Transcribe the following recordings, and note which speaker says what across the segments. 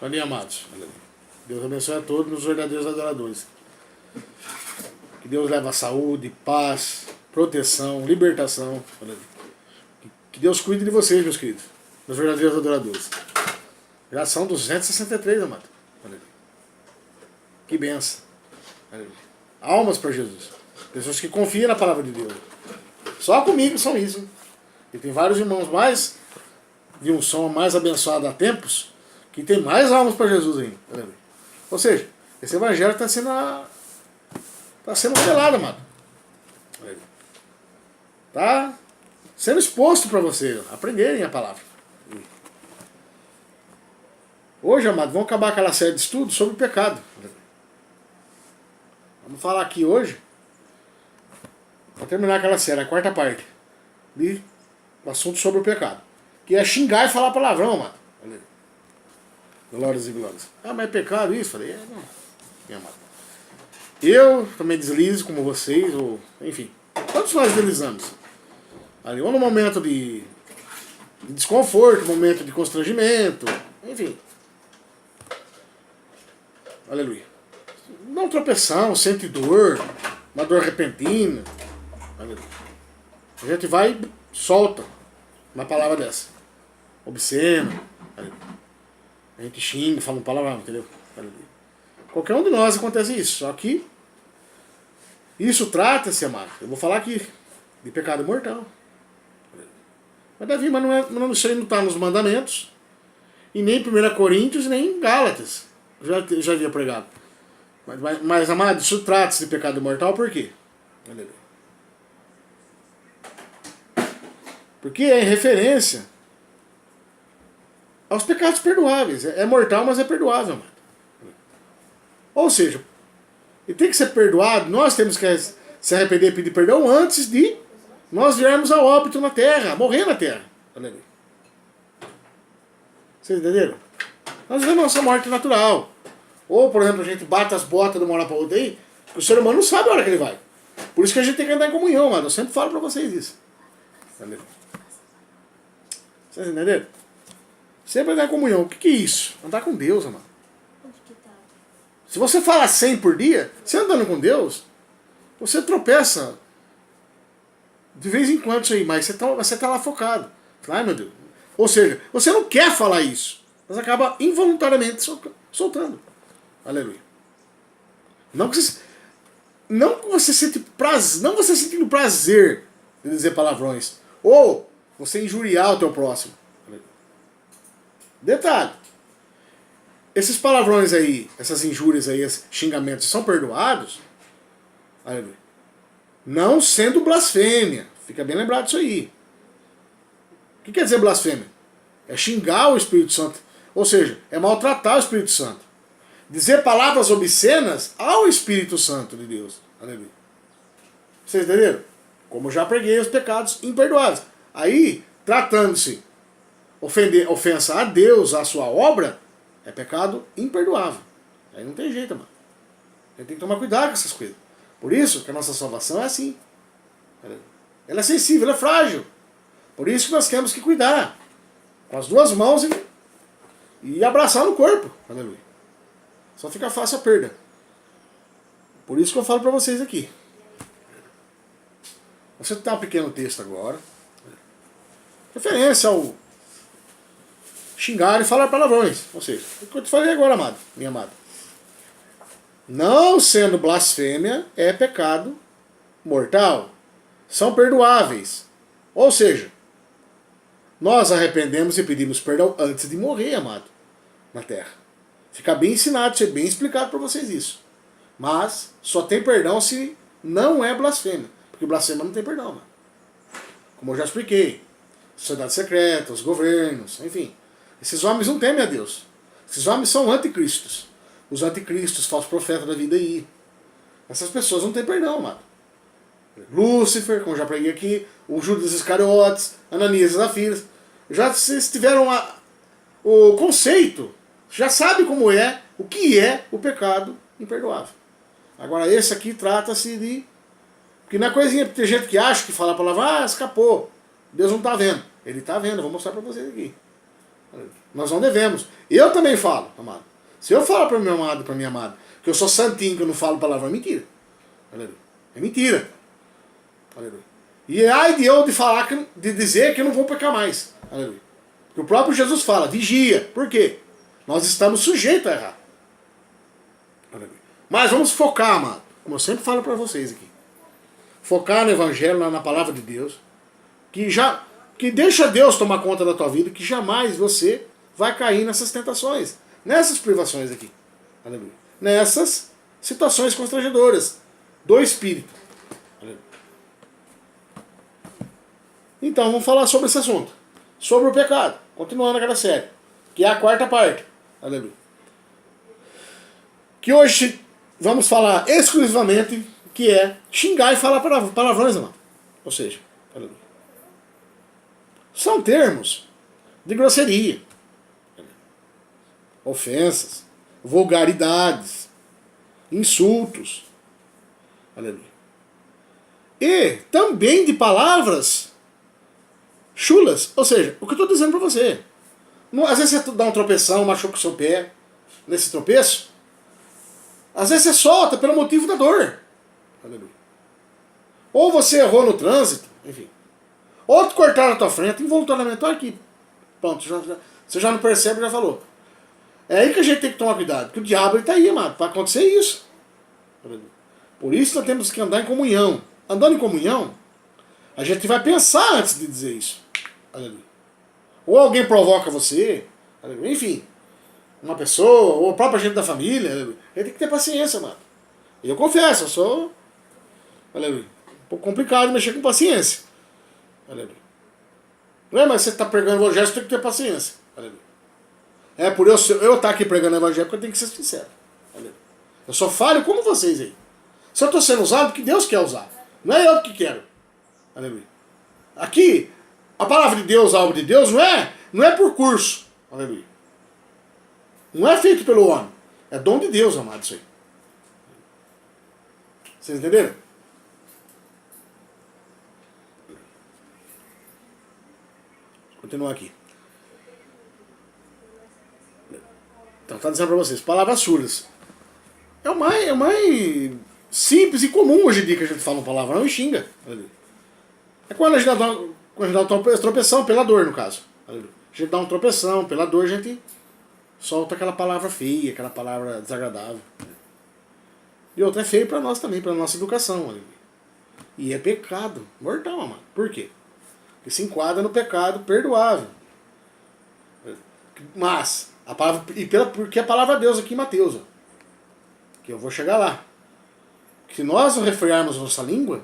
Speaker 1: Amém, amados. Deus abençoe a todos os verdadeiros adoradores. Que Deus leve a saúde, paz, proteção, libertação. Que Deus cuide de vocês, meus queridos, dos verdadeiros adoradores. Já são 263, amado. Que benção. Almas para Jesus. Pessoas que confiam na palavra de Deus. Só comigo são isso. E tem vários irmãos mais de um som mais abençoado há tempos que tem mais almas para Jesus ainda. Ou seja, esse evangelho está sendo revelado, amado. Está sendo exposto para vocês aprenderem a palavra. Hoje, amado, vamos acabar aquela série de estudos sobre o pecado. Vamos falar aqui hoje, para terminar aquela série, a quarta parte, de assunto sobre o pecado. Que é xingar e falar palavrão, amado. Glórias e glórias. Ah, mas é pecado isso? Falei, não. Minha amada. Eu também deslizo como vocês, ou enfim. Todos nós deslizamos. Ali, ou no momento de desconforto, momento de constrangimento, enfim. Aleluia. Dá um tropeção, sente dor, uma dor repentina. Aleluia. A gente vai e solta uma palavra dessa. Obscena. Aleluia. A gente xinga, fala um palavrão, entendeu? Aleluia. Qualquer um de nós acontece isso. Só que isso trata-se, amado. Eu vou falar aqui de pecado mortal. Mas Davi, isso aí não está nos mandamentos. E nem em 1 Coríntios, nem em Gálatas. Já havia pregado. Mas, amado, isso trata-se de pecado mortal por quê? Aleluia. Porque é em referência aos pecados perdoáveis. É mortal, mas é perdoável, amado. Ou seja, e tem que ser perdoado, nós temos que se arrepender e pedir perdão antes de nós viermos ao óbito na terra, a morrer na terra. Aleluia. Vocês entenderam? Nós vivemos nossa morte natural. Ou, por exemplo, a gente bate as botas de uma hora para outra aí, que o ser humano não sabe a hora que ele vai. Por isso que a gente tem que andar em comunhão, mano. Eu sempre falo para vocês isso. Entendeu? Vocês entenderam? Sempre andar em comunhão. O que é isso? Andar com Deus, mano. Se você fala 100 por dia, você andando com Deus, você tropeça de vez em quando isso aí, mas você tá lá focado. Ai, meu Deus. Ou seja, você não quer falar isso, mas acaba involuntariamente soltando. Aleluia. Não que você sentindo prazer de dizer palavrões, ou você injuriar o teu próximo. Detalhe. Esses palavrões aí, essas injúrias aí, esses xingamentos são perdoados, aleluia, não sendo blasfêmia. Fica bem lembrado disso aí. O que quer dizer blasfêmia? É xingar o Espírito Santo. Ou seja, é maltratar o Espírito Santo. Dizer palavras obscenas ao Espírito Santo de Deus. Aleluia. Vocês entenderam? Como eu já preguei os pecados imperdoáveis. Aí, tratando-se ofensa a Deus, a sua obra, é pecado imperdoável. Aí não tem jeito, mano. A gente tem que tomar cuidado com essas coisas. Por isso que a nossa salvação é assim. Ela é sensível, ela é frágil. Por isso que nós temos que cuidar. Com as duas mãos e abraçar no corpo. Aleluia. Só fica fácil a perda. Por isso que eu falo para vocês aqui. Vou citar um pequeno texto agora. Referência ao xingar e falar palavrões. Ou seja, o que eu te falei agora, amado, minha amada. Não sendo blasfêmia, é pecado mortal. São perdoáveis. Ou seja, nós arrependemos e pedimos perdão antes de morrer, amado, na terra. Fica bem ensinado, ser bem explicado para vocês isso. Mas só tem perdão se não é blasfêmia. Porque blasfêmia não tem perdão, mano. Como eu já expliquei. Sociedade secreta, os governos, enfim. Esses homens não temem a Deus. Esses homens são anticristos. Os anticristos, falsos profetas da vida aí. Essas pessoas não têm perdão, mano. Lúcifer, como já preguei aqui, o Judas Iscariotes, Ananias e Zafira. Já vocês tiveram o conceito, já sabe como é, o que é o pecado imperdoável. Agora esse aqui trata-se de... Porque não é coisinha, tem gente que acha que fala a palavra, escapou. Deus não está vendo. Ele está vendo, eu vou mostrar para vocês aqui. Nós não devemos. Eu também falo, amado. Se eu falar para o meu amado, para minha amada, que eu sou santinho, que eu não falo palavrão, é mentira. Aleluia. É mentira. Aleluia. E ai de eu de falar, de dizer que eu não vou pecar mais. Aleluia. Porque o próprio Jesus fala, vigia. Por quê? Nós estamos sujeitos a errar. Aleluia. Mas vamos focar, amado. Como eu sempre falo para vocês aqui. Focar no Evangelho, na palavra de Deus. Que deixa Deus tomar conta da tua vida, que jamais você vai cair nessas tentações, nessas privações aqui. Aleluia. Nessas situações constrangedoras do Espírito. Aleluia. Então vamos falar sobre esse assunto. Sobre o pecado. Continuando aquela série. Que é a quarta parte. Aleluia. Que hoje vamos falar exclusivamente que é xingar e falar palavrões, amado. Ou seja, aleluia. São termos de grosseria, ofensas, vulgaridades, insultos, aleluia. E também de palavras chulas, ou seja, o que eu estou dizendo para você. Às vezes você dá um tropeção, machuca o seu pé, nesse tropeço, às vezes você solta pelo motivo da dor, aleluia. Ou você errou no trânsito, enfim. Ou te cortaram na tua frente, involuntariamente, olha aqui. Pronto, você já não percebe, já falou. É aí que a gente tem que tomar cuidado, porque o diabo está aí, amado, para acontecer isso. Por isso nós temos que andar em comunhão. Andando em comunhão, a gente vai pensar antes de dizer isso. Aleluia. Ou alguém provoca você, aleluia. Enfim, uma pessoa, ou a própria gente da família, aleluia. A gente tem que ter paciência, amado. E eu confesso, eu sou, aleluia, um pouco complicado de mexer com paciência. Aleluia. Não é, mas você está pregando o evangelho, você tem que ter paciência. Aleluia. É por eu estar aqui pregando o evangelho que eu tenho que ser sincero. Aleluia. Eu só falho como vocês aí. Se eu estou sendo usado, porque Deus quer usar. Não é eu que quero. Aleluia. Aqui, a palavra de Deus, a obra de Deus, não é por curso. Aleluia. Não é feito pelo homem. É dom de Deus, amado, isso aí. Vocês entenderam? Continuar aqui. Então, tá dizendo para vocês, palavras surdas. É o mais simples e comum hoje em dia que a gente fala uma palavrão e xinga. É quando a gente dá um tropeção, pela dor, no caso. A gente dá um tropeção, pela dor a gente solta aquela palavra feia, aquela palavra desagradável. E outra é feio para nós também, para nossa educação. E é pecado mortal, amado. Por quê? Que se enquadra no pecado perdoável. Mas, porque a palavra de Deus aqui em Mateus, que eu vou chegar lá. Se nós refrearmos nossa língua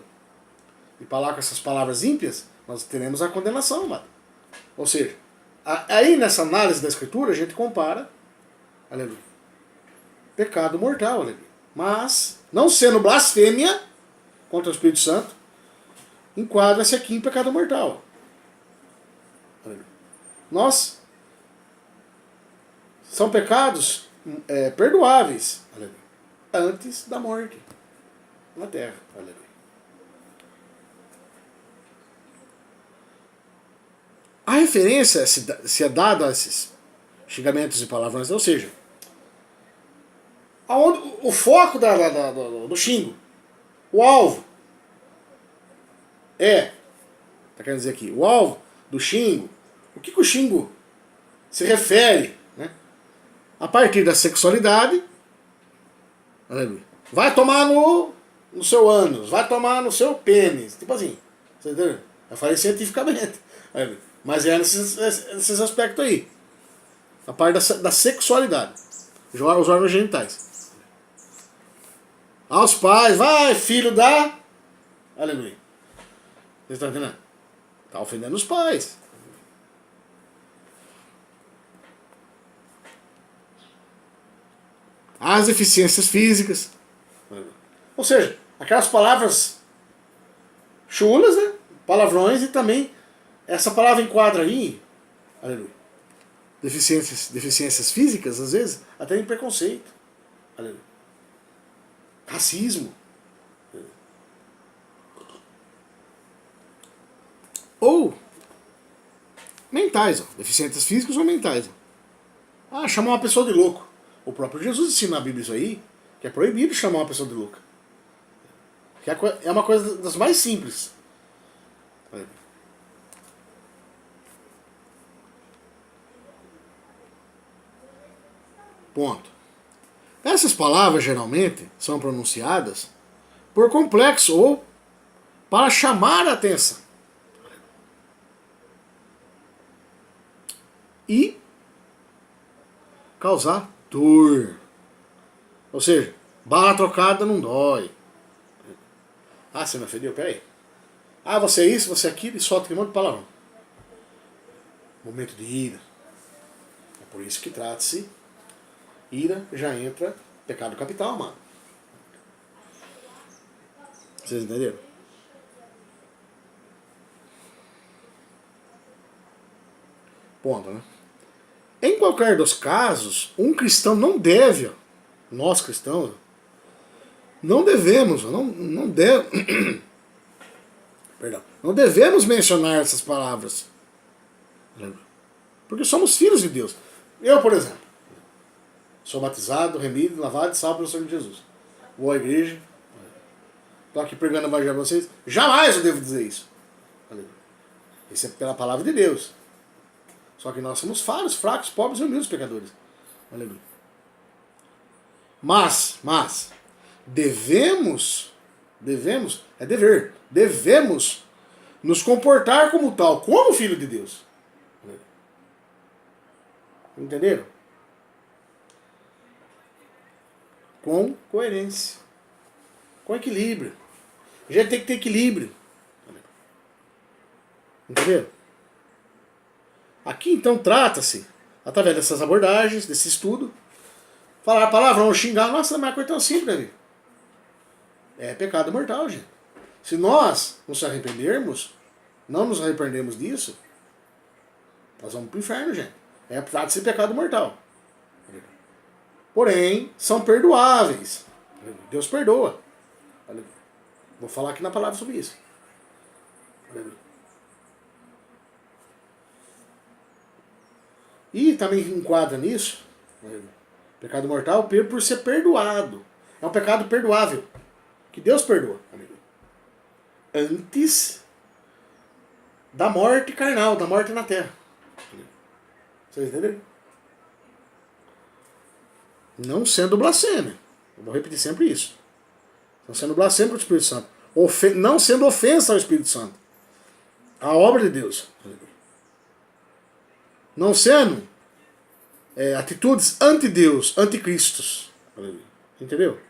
Speaker 1: e falar com essas palavras ímpias, nós teremos a condenação, amado. Ou seja, aí nessa análise da Escritura a gente compara, aleluia, pecado mortal, aleluia. Mas, não sendo blasfêmia contra o Espírito Santo, enquadra-se aqui em pecado mortal. São pecados perdoáveis, aleluia, antes da morte na terra, aleluia. A referência se é dada a esses xingamentos e palavrões, ou seja, o foco do xingo, o alvo tá querendo dizer aqui, o alvo do xingo, o que o xingo se refere, né? A partir da sexualidade, aleluia, vai tomar no seu ânus, vai tomar no seu pênis, tipo assim, você entendeu? Eu falei cientificamente, aleluia. Mas é nesses aspectos aí, a parte da sexualidade, os órgãos genitais. Aos pais, vai filho da, aleluia. Vocês estão entendendo? Está ofendendo os pais. As deficiências físicas. Ou seja, aquelas palavras chulas, né? Palavrões, e também essa palavra enquadra aí, aleluia, deficiências físicas, às vezes, até em preconceito. Aleluia. Racismo. Ou mentais, ó, deficientes físicos ou mentais. Ah, chamar uma pessoa de louco. O próprio Jesus ensina na Bíblia isso aí, que é proibido chamar uma pessoa de louca. Que é uma coisa das mais simples. Ponto. Essas palavras geralmente são pronunciadas por complexo ou para chamar a atenção. E causar dor. Ou seja, bala trocada não dói. Ah, você me ofendeu? Peraí. Ah, você é isso, você é aquilo, e solta aquele monte de palavrão. Momento de ira. É por isso que trata-se. Ira já entra pecado capital, mano. Vocês entenderam? Ponto, né? Em qualquer dos casos, um cristão não deve, ó, nós cristãos, não devemos, perdão, não devemos mencionar essas palavras. Porque somos filhos de Deus. Eu, por exemplo, sou batizado, remido, lavado e salvo pelo sangue de Jesus. Vou à igreja, estou aqui pregando o evangelho para vocês. Jamais eu devo dizer isso. Isso é pela palavra de Deus. Só que nós somos falhos, fracos, pobres e humildes pecadores. Aleluia. Mas, devemos nos comportar como tal, como filho de Deus. Entenderam? Com coerência. Com equilíbrio. A gente tem que ter equilíbrio. Entenderam? Aqui então trata-se, através dessas abordagens, desse estudo, falar palavrão ou xingar, nossa, mas é coisa tão simples, né? É pecado mortal, gente. Se nós nos arrependermos, não nos arrependermos disso, nós vamos pro inferno, gente. É trata-se de pecado mortal. Porém, são perdoáveis. Deus perdoa. Vou falar aqui na palavra sobre isso. E também enquadra nisso, pecado mortal, por ser perdoado. É um pecado perdoável, que Deus perdoa. Antes da morte carnal, da morte na terra. Vocês entenderam? Não sendo blasfêmia. Eu vou repetir sempre isso. Não sendo blasfêmia do Espírito Santo. Não sendo ofensa ao Espírito Santo. A obra de Deus. Não sendo atitudes anti-Deus, anticristos. Entendeu?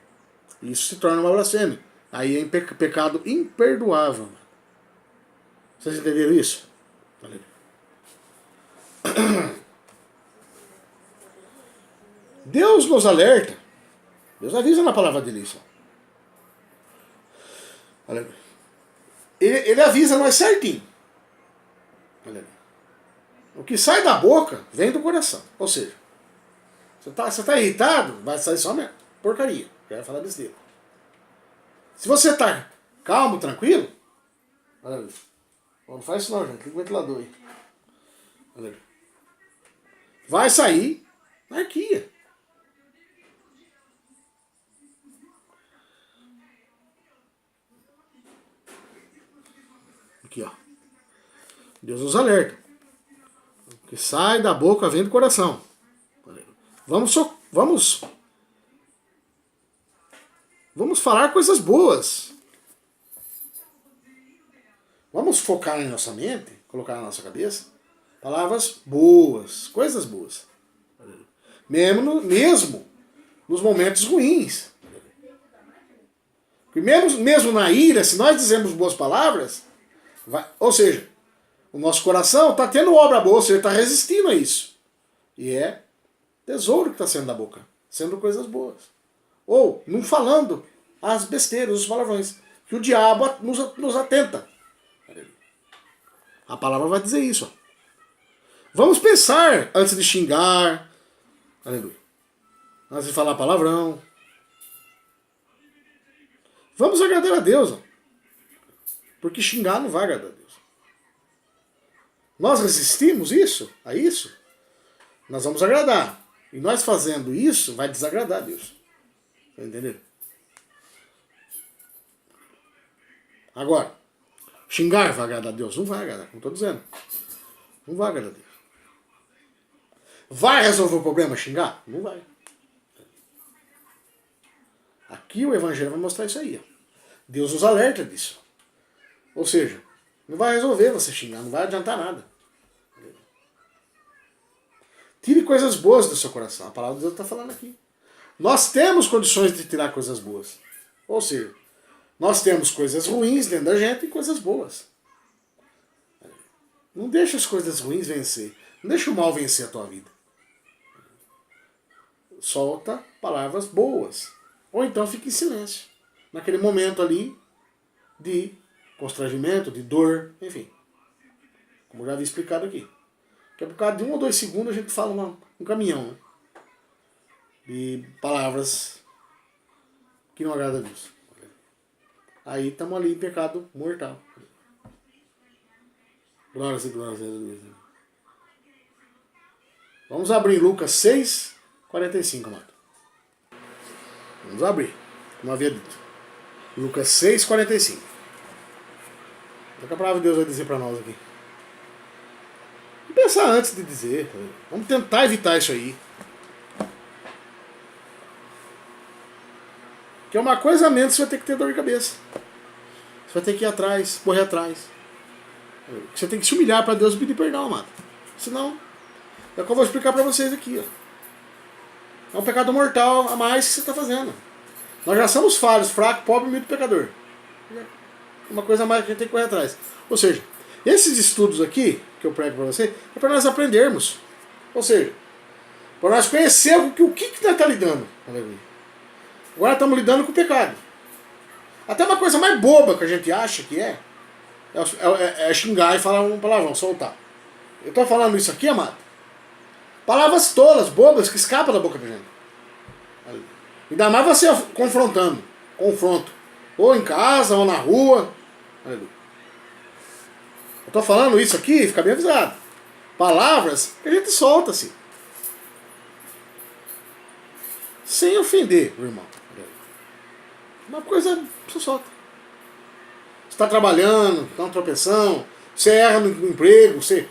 Speaker 1: Isso se torna uma blasfêmia. Aí é pecado imperdoável. Vocês entenderam isso? Deus nos alerta. Deus avisa na palavra dele isso. Ele avisa nós certinho. O que sai da boca vem do coração. Ou seja, você tá irritado, vai sair só minha porcaria. Quero falar besteira. Se você tá calmo, tranquilo, não faz isso não, gente. Liga o ventilador aí. Vai sair anarquia. Aqui, ó. Deus nos alerta. O que sai da boca vem do coração. Vamos falar coisas boas. Vamos focar em nossa mente, colocar na nossa cabeça palavras boas, coisas boas. Mesmo nos momentos ruins. Porque mesmo na ira, se nós dizemos boas palavras, ou seja, o nosso coração está tendo obra boa, ou seja, está resistindo a isso. E é tesouro que está sendo da boca, sendo coisas boas. Ou não falando as besteiras, os palavrões, que o diabo nos atenta. A palavra vai dizer isso. Ó. Vamos pensar antes de xingar, aleluia, antes de falar palavrão. Vamos agradar a Deus. Ó. Porque xingar não vai agradar a Deus. nós resistimos a isso, nós vamos agradar. E nós fazendo isso, vai desagradar a Deus. Tá entendendo? Agora, xingar vai agradar a Deus? Não vai agradar, como estou dizendo. Não vai agradar a Deus. Vai resolver o problema xingar? Não vai. Aqui o Evangelho vai mostrar isso aí. Ó. Deus nos alerta disso. Ou seja, não vai resolver você xingar, não vai adiantar nada. Tire coisas boas do seu coração. A palavra de Deus está falando aqui. Nós temos condições de tirar coisas boas. Ou seja, nós temos coisas ruins dentro da gente e coisas boas. Não deixa as coisas ruins vencer. Não deixa o mal vencer a tua vida. Solta palavras boas. Ou então fique em silêncio. Naquele momento ali de constrangimento, de dor, enfim. Como eu já havia explicado aqui. Que é por causa de 1 ou 2 segundos a gente fala um caminhão, né? De palavras que não agradam a Deus. Aí estamos ali em pecado mortal. Glórias e glórias a Deus. Vamos abrir Lucas 6, 45, amado. Vamos abrir, como havia dito. Lucas 6, 45. O que a palavra de Deus vai dizer para nós aqui? Vamos pensar antes de dizer. Vamos tentar evitar isso aí. Que é uma coisa a menos você vai ter que ter dor de cabeça. Você vai ter que ir atrás, correr atrás. Você tem que se humilhar para Deus e pedir perdão, amado. Senão, é o que eu vou explicar para vocês aqui. Ó. É um pecado mortal a mais que você está fazendo. Nós já somos falhos, fracos, pobres e muito pecador. Uma coisa a mais que a gente tem que correr atrás. Ou seja, esses estudos aqui, que eu prego para você, é para nós aprendermos. Ou seja, para nós conhecermos o que nós estamos lidando. Agora estamos lidando com o pecado. Até uma coisa mais boba que a gente acha que é xingar e falar um palavrão, soltar. Eu estou falando isso aqui, amado. Palavras tolas, bobas, que escapam da boca da gente. Ainda mais você confronto. Ou em casa, ou na rua. Eu estou falando isso aqui, fica bem avisado. Palavras que a gente solta assim. Sem ofender o irmão. Uma coisa você solta. Você está trabalhando, está uma tropeção, você erra no emprego, você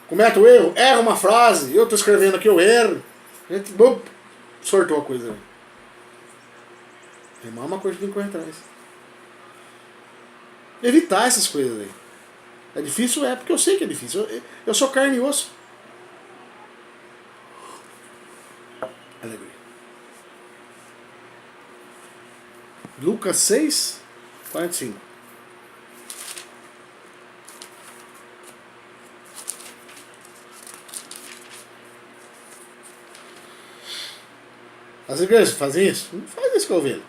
Speaker 1: comete o erro, erra uma frase, eu estou escrevendo aqui, eu erro. A gente sortou a coisa. Irmão, é uma coisa que tem que correr atrás. Evitar essas coisas aí. É difícil? É, porque eu sei que é difícil. Eu sou carne e osso. Aleluia. Lucas 6, 45. As igrejas fazem isso? Não faz isso com a ovelha.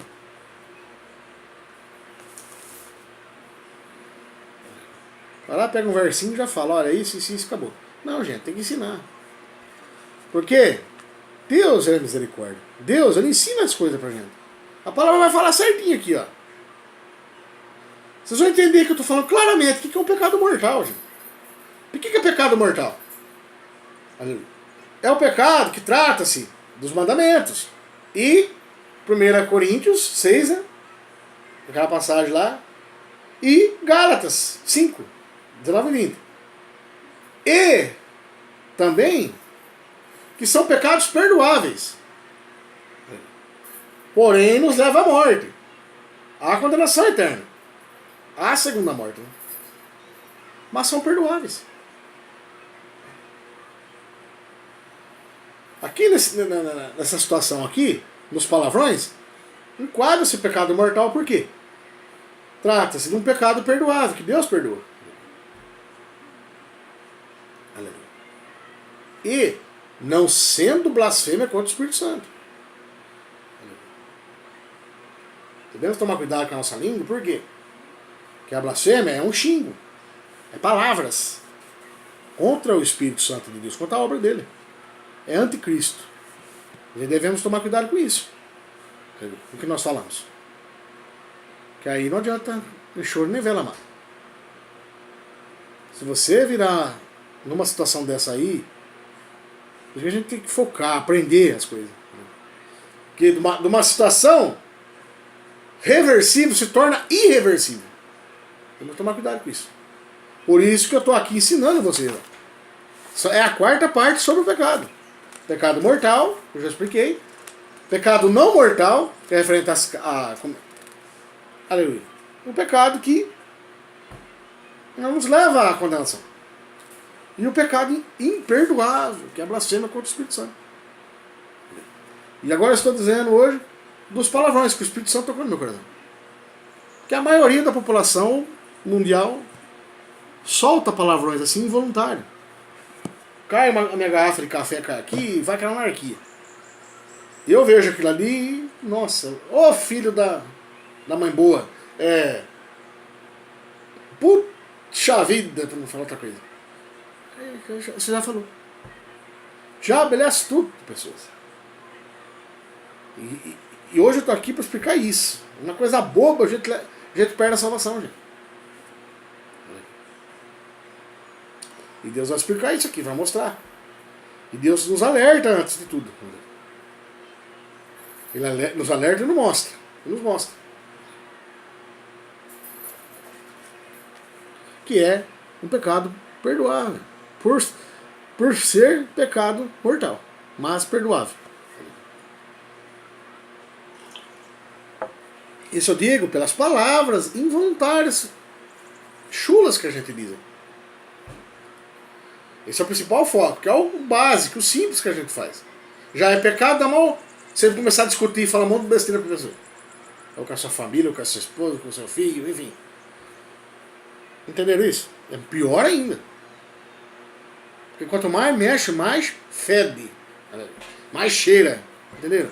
Speaker 1: Vai lá, pega um versinho e já fala, olha, isso, acabou. Não, gente, tem que ensinar. Porque Deus é misericórdia. Deus, Ele ensina as coisas pra gente. A palavra vai falar certinho aqui, ó. Vocês vão entender que eu estou falando claramente o que é um pecado mortal, gente. O que é pecado mortal? É o pecado que trata-se dos mandamentos. E 1 Coríntios 6, né? Aquela passagem lá. E Gálatas 5, 19 e 20. E também que são pecados perdoáveis. Porém nos leva à morte. À condenação eterna. À segunda morte. Né? Mas são perdoáveis. Aqui nessa situação aqui, nos palavrões, enquadra esse pecado mortal por quê? Trata-se de um pecado perdoável, que Deus perdoa. E não sendo blasfêmia contra o Espírito Santo. Devemos tomar cuidado com a nossa língua, por quê? Porque a blasfêmia é um xingo. É palavras contra o Espírito Santo de Deus, contra a obra dele. É anticristo. E devemos tomar cuidado com isso. O que nós falamos. Que aí não adianta nem choro nem vela amada. Se você virar numa situação dessa aí, a gente tem que focar, aprender as coisas. Porque de uma situação reversível se torna irreversível. Temos que tomar cuidado com isso. Por isso que eu estou aqui ensinando vocês. É a quarta parte sobre o pecado. Pecado mortal, eu já expliquei. Pecado não mortal, que é referente aleluia. Um pecado que não nos leva à condenação. E o pecado imperdoável, que é a blasfêmia contra o Espírito Santo. E agora eu estou dizendo hoje dos palavrões que o Espírito Santo tocou no meu coração. Que a maioria da população mundial solta palavrões assim involuntário. Cai a minha garrafa de café cai aqui, vai criar uma anarquia. E eu vejo aquilo ali, nossa, ô filho da mãe boa. Puxa vida, pra não falar outra coisa. Você já falou. Já beleza tudo, pessoas. E hoje eu estou aqui para explicar isso. Uma coisa boba, a gente perde a salvação, gente. E Deus vai explicar isso aqui, vai mostrar. E Deus nos alerta antes de tudo. Ele nos alerta e nos mostra. Ele nos mostra. Que é um pecado perdoável. Por ser pecado mortal, mas perdoável. Isso eu digo pelas palavras involuntárias, chulas que a gente diz. Esse é o principal foco, que é o básico, o simples que a gente faz. Já é pecado da mão, você começar a discutir e falar um monte de besteira para a pessoa. Ou com a sua família, ou com a sua esposa, com o seu filho, enfim. Entenderam isso? É pior ainda. Porque quanto mais mexe, mais fede. Mais cheira. Entenderam?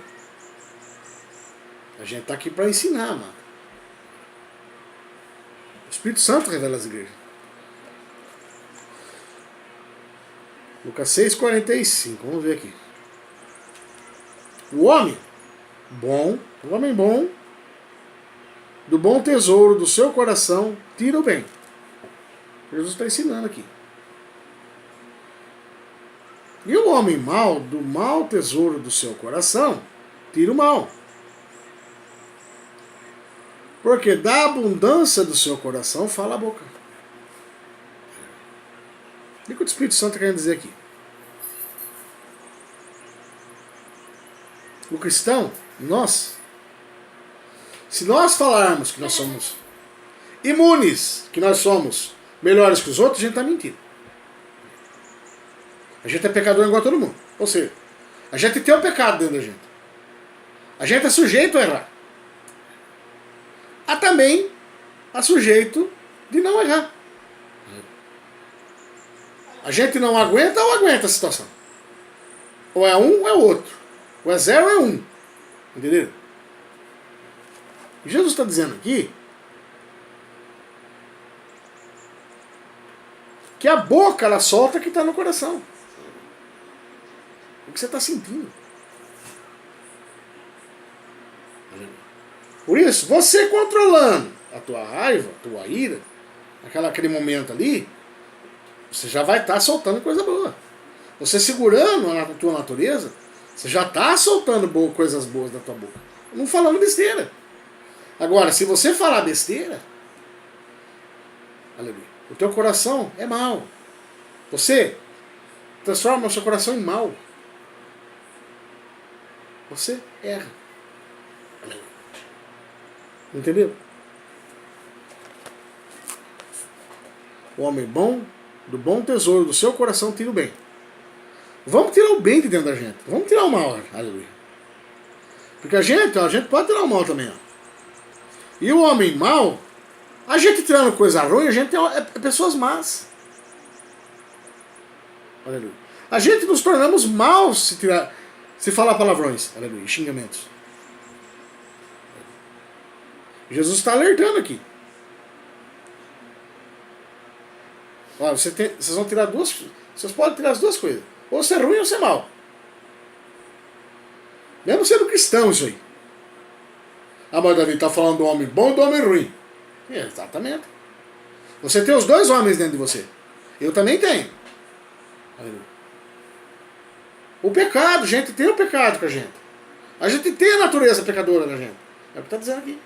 Speaker 1: A gente está aqui para ensinar, mano. O Espírito Santo revela as igrejas. Lucas 6,45. Vamos ver aqui. O homem bom, do bom tesouro do seu coração, tira o bem. Jesus está ensinando aqui. E o homem mau, do mau tesouro do seu coração, tira o mal. Porque da abundância do seu coração fala a boca. O que o Espírito Santo está querendo dizer aqui? O cristão, se nós falarmos que nós somos imunes, que nós somos melhores que os outros, a gente está mentindo. A gente é pecador igual a todo mundo. Ou seja, a gente tem o pecado dentro da gente. A gente é sujeito a errar. Também é sujeito de não errar. A gente não aguenta ou aguenta a situação. Ou é um ou é outro. Ou é zero ou é um. Entendeu? Jesus está dizendo aqui que a boca ela solta o que está no coração. O que você está sentindo. Por isso, você controlando a tua raiva, a tua ira, aquele momento ali, você já vai estar soltando coisa boa. Você segurando a tua natureza, você já está soltando coisas boas da tua boca. Não falando besteira. Agora, se você falar besteira, aleluia, o teu coração é mau. Você transforma o seu coração em mal. Você erra. Entendeu? O homem bom, do bom tesouro do seu coração, tira o bem. Vamos tirar o bem de dentro da gente. Vamos tirar o mal. Aleluia. Porque a gente pode tirar o mal também. Ó. E o homem mau, a gente tirando coisa ruim, a gente é pessoas más. Aleluia. A gente nos tornamos maus se falar palavrões. Aleluia. Xingamentos. Jesus está alertando aqui. Olha, vocês vão tirar vocês podem tirar as duas coisas. Ou ser ruim ou ser mal. Mesmo sendo cristão isso aí. Ah, mas Davi está falando do homem bom e do homem ruim. Exatamente. Você tem os dois homens dentro de você. Eu também tenho. O pecado, gente, tem o pecado com a gente. A gente tem a natureza pecadora da gente. É o que está dizendo aqui.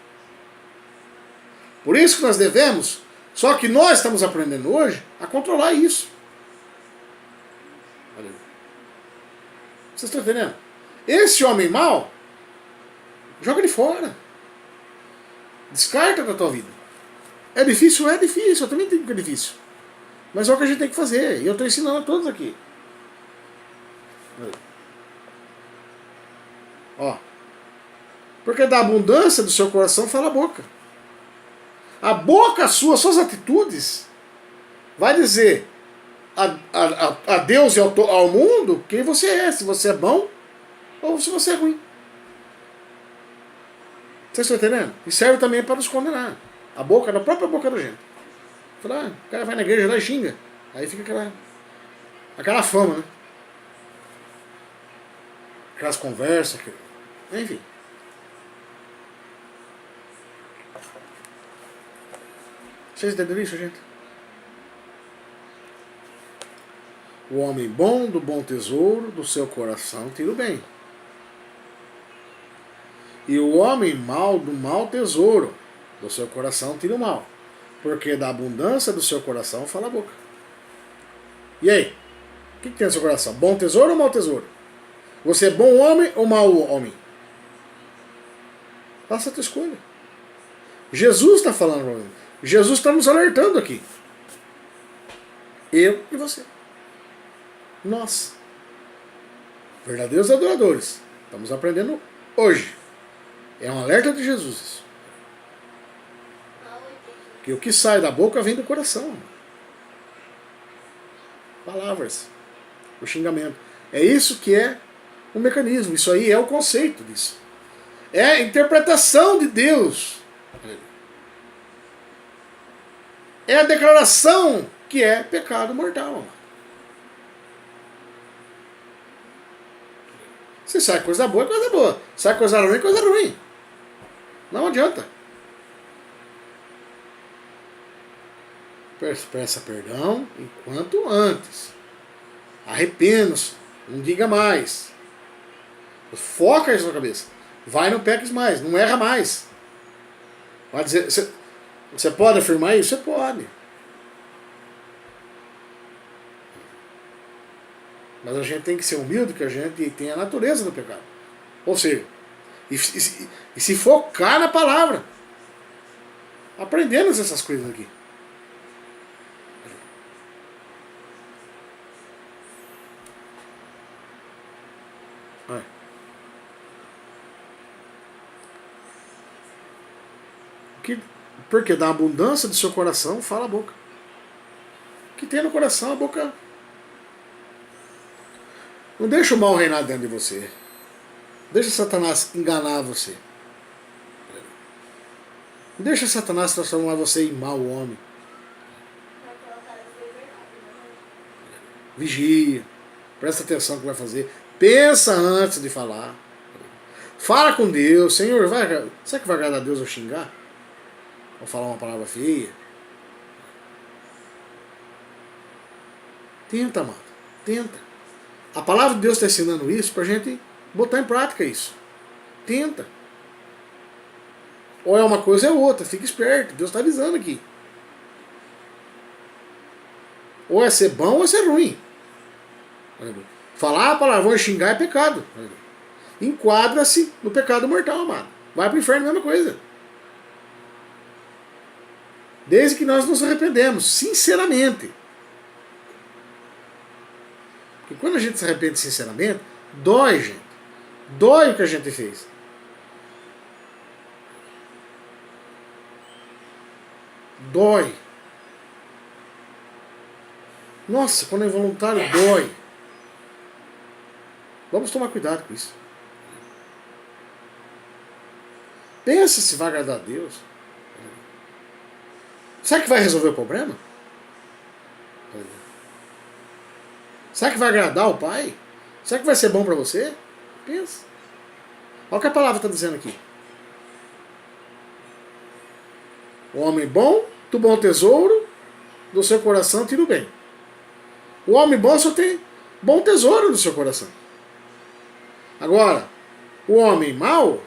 Speaker 1: Por isso que nós devemos, só que nós estamos aprendendo hoje a controlar isso. Vocês estão entendendo? Esse homem mau, joga ele fora. Descarta da tua vida. É difícil? É difícil. Eu também tenho que é difícil. Mas é o que a gente tem que fazer. E eu estou ensinando a todos aqui. Ó. Porque da abundância do seu coração fala a boca. A boca sua, suas atitudes, vai dizer a Deus e ao mundo quem você é. Se você é bom ou se você é ruim. Vocês estão entendendo? E serve também para nos condenar. A boca, da própria boca da gente. Fala, o cara vai na igreja lá e xinga. Aí fica aquela fama, né? Aquelas conversas. Enfim. Vocês entenderam isso, gente? O homem bom do bom tesouro do seu coração tira o bem. E o homem mau do mau tesouro do seu coração tira o mal. Porque da abundância do seu coração fala a boca. E aí? O que tem no seu coração? Bom tesouro ou mau tesouro? Você é bom homem ou mau homem? Faça a tua escolha. Jesus está falando para mim. Jesus está nos alertando aqui. Eu e você. Nós. Verdadeiros adoradores. Estamos aprendendo hoje. É um alerta de Jesus isso. Que o que sai da boca vem do coração. Palavras. O xingamento. É isso que é o mecanismo. Isso aí é o conceito disso. É a interpretação de Deus. É a declaração que é pecado mortal. Se sai coisa boa, é coisa boa. Sai coisa ruim, é coisa ruim. Não adianta. Peça perdão enquanto antes. Arrependa-se. Não diga mais. Foca isso na cabeça. Vai, não peques mais. Não erra mais. Vai dizer, você pode afirmar isso? Você pode. Mas a gente tem que ser humilde, que a gente tem a natureza do pecado. Ou seja, e se focar na palavra. Aprendendo essas coisas aqui. Porque da abundância do seu coração fala a boca. O que tem no coração, a boca. Não deixa o mal reinar dentro de você. Deixa Satanás enganar você. Não deixa Satanás transformar você em mau homem. Vigia. Presta atenção no que vai fazer. Pensa antes de falar. Fala com Deus. Senhor, será que vai agradar a Deus eu xingar? Ou falar uma palavra feia? Tenta, amado. Tenta. A palavra de Deus está ensinando isso para a gente botar em prática isso. Tenta. Ou é uma coisa ou é outra. Fica esperto. Deus está avisando aqui. Ou é ser bom ou é ser ruim. Falar palavrão e xingar é pecado. Enquadra-se no pecado mortal, amado. Vai para o inferno, a mesma coisa. Desde que nós nos arrependemos, sinceramente. Porque quando a gente se arrepende sinceramente, dói, gente. Dói o que a gente fez. Dói. Nossa, quando é involuntário, dói. Vamos tomar cuidado com isso. Pensa se vai agradar a Deus. Será que vai resolver o problema? Será que vai agradar o Pai? Será que vai ser bom para você? Pensa. Olha o que a palavra está dizendo aqui. O homem bom, do bom tesouro, do seu coração tira o bem. O homem bom só tem bom tesouro no seu coração. Agora, o homem mau,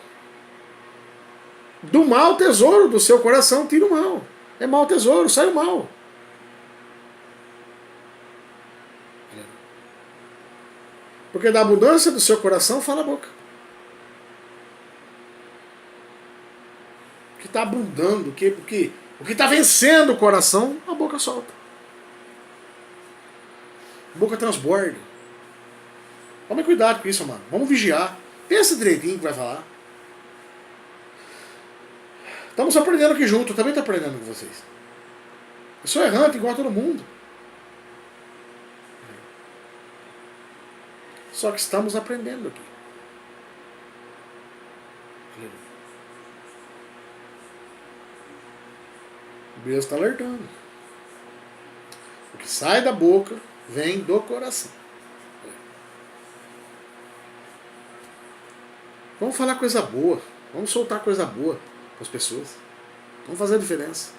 Speaker 1: do mau tesouro do seu coração tira o mal. É mau tesouro, sai o mal. Porque da abundância do seu coração fala a boca. O que está abundando, o que está vencendo o coração, a boca solta. A boca transborda. Tome cuidado com isso, mano. Vamos vigiar. Pensa direitinho o que vai falar. Estamos aprendendo aqui junto, eu também estou aprendendo com vocês. Eu sou errante igual a todo mundo. Só que estamos aprendendo aqui. Deus está alertando. O que sai da boca vem do coração. Vamos falar coisa boa. Vamos soltar coisa boa para as pessoas. Vamos fazer a diferença.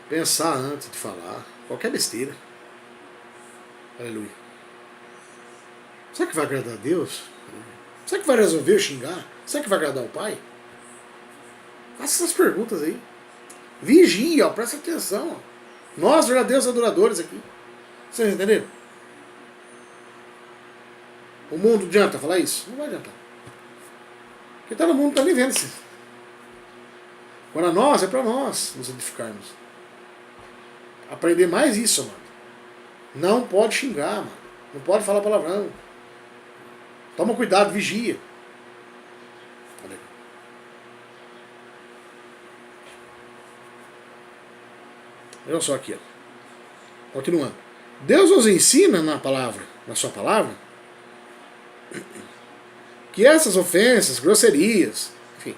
Speaker 1: Pensar antes de falar. Qualquer besteira. Aleluia. Será que vai agradar a Deus? Será que vai resolver xingar? Será que vai agradar o Pai? Faça essas perguntas aí. Vigia, ó, presta atenção. Ó. Nós, verdadeiros adoradores aqui. Vocês entenderam? O mundo adianta falar isso? Não vai adiantar. Porque todo mundo está nem vendo isso. Agora nós, é para nós nos edificarmos. Aprender mais isso, mano. Não pode xingar, mano. Não pode falar palavrão. Toma cuidado, vigia. Olha só aqui, ó. Continuando. Deus nos ensina na palavra, na sua palavra, que essas ofensas, grosserias, enfim,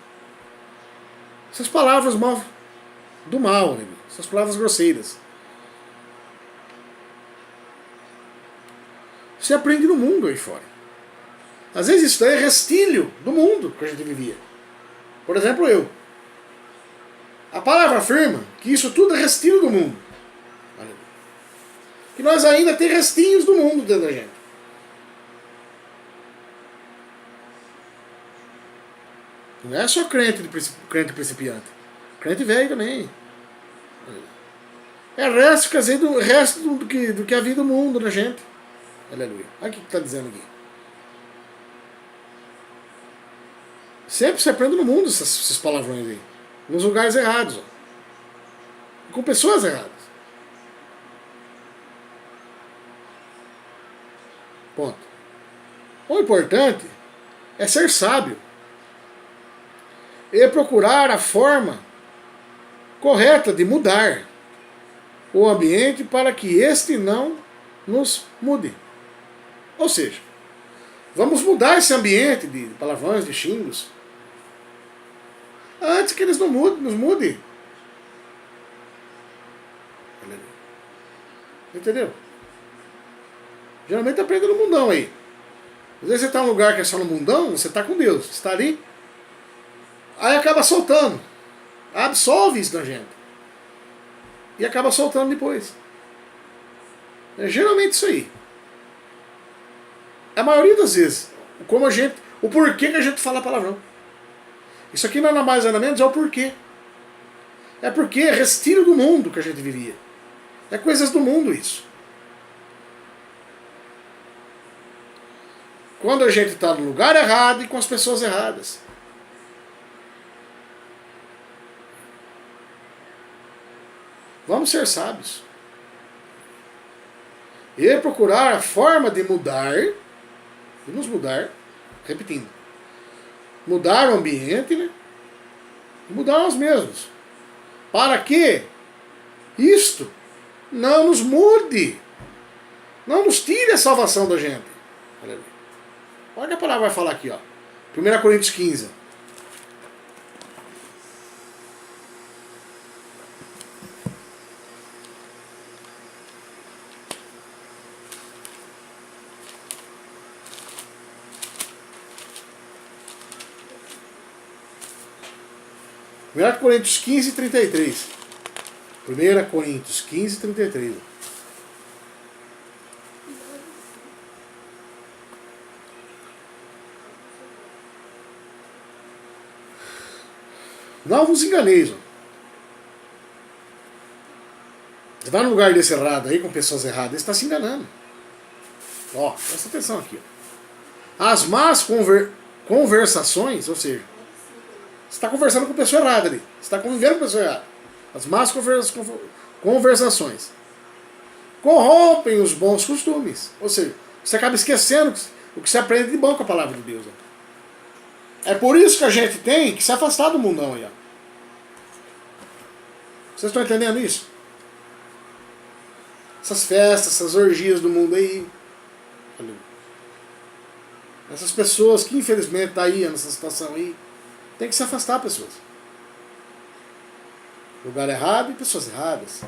Speaker 1: essas palavras do mal, né? Essas palavras grosseiras, se aprende no mundo aí fora. Às vezes isso daí é restílio do mundo que a gente vivia. Por exemplo, eu. A palavra afirma que isso tudo é restílio do mundo. Que nós ainda temos restinhos do mundo dentro da gente. Não é só crente principiante. Crente velho também. É resto, quer dizer, do resto do que havia do mundo na gente. Aleluia. Olha o que está dizendo aqui. Sempre se aprende no mundo esses palavrões aí. Nos lugares errados. Ó. Com pessoas erradas. Ponto. O importante é ser sábio. E procurar a forma correta de mudar o ambiente para que este não nos mude. Ou seja, vamos mudar esse ambiente de palavrões, de xingos, antes que eles nos mudem. Entendeu? Geralmente aprende no mundão aí. Às vezes você está num lugar que é só no mundão, você está com Deus, você está ali, aí acaba soltando. Absolve isso da gente. E acaba soltando depois. É geralmente isso aí. A maioria das vezes, o porquê que a gente fala palavrão. Isso aqui não é nada mais nada menos, é o porquê. É porque é restício do mundo que a gente vivia. É coisas do mundo isso. Quando a gente está no lugar errado e com as pessoas erradas. Vamos ser sábios. E procurar a forma de mudar, de nos mudar, repetindo, mudar o ambiente, né? E mudar nós mesmos. Para que isto não nos mude, não nos tire a salvação da gente. Olha o que a palavra vai falar aqui, ó. 1 Coríntios 15. Coríntios 15, 33. 1 Coríntios 15, 33. Não vos enganeis. Você vai num lugar desse errado aí, com pessoas erradas, você está se enganando. Ó, presta atenção aqui. Ó. As más conversações, ou seja, você está conversando com pessoa errada ali. Você está convivendo com pessoa errada. As más conversações corrompem os bons costumes. Ou seja, você acaba esquecendo o que você aprende de bom com a palavra de Deus. Ó. É por isso que a gente tem que se afastar do mundão aí. Ó. Vocês estão entendendo isso? Essas festas, essas orgias do mundo aí. Essas pessoas que infelizmente estão aí nessa situação aí, tem que se afastar, pessoas. Lugar errado e pessoas erradas.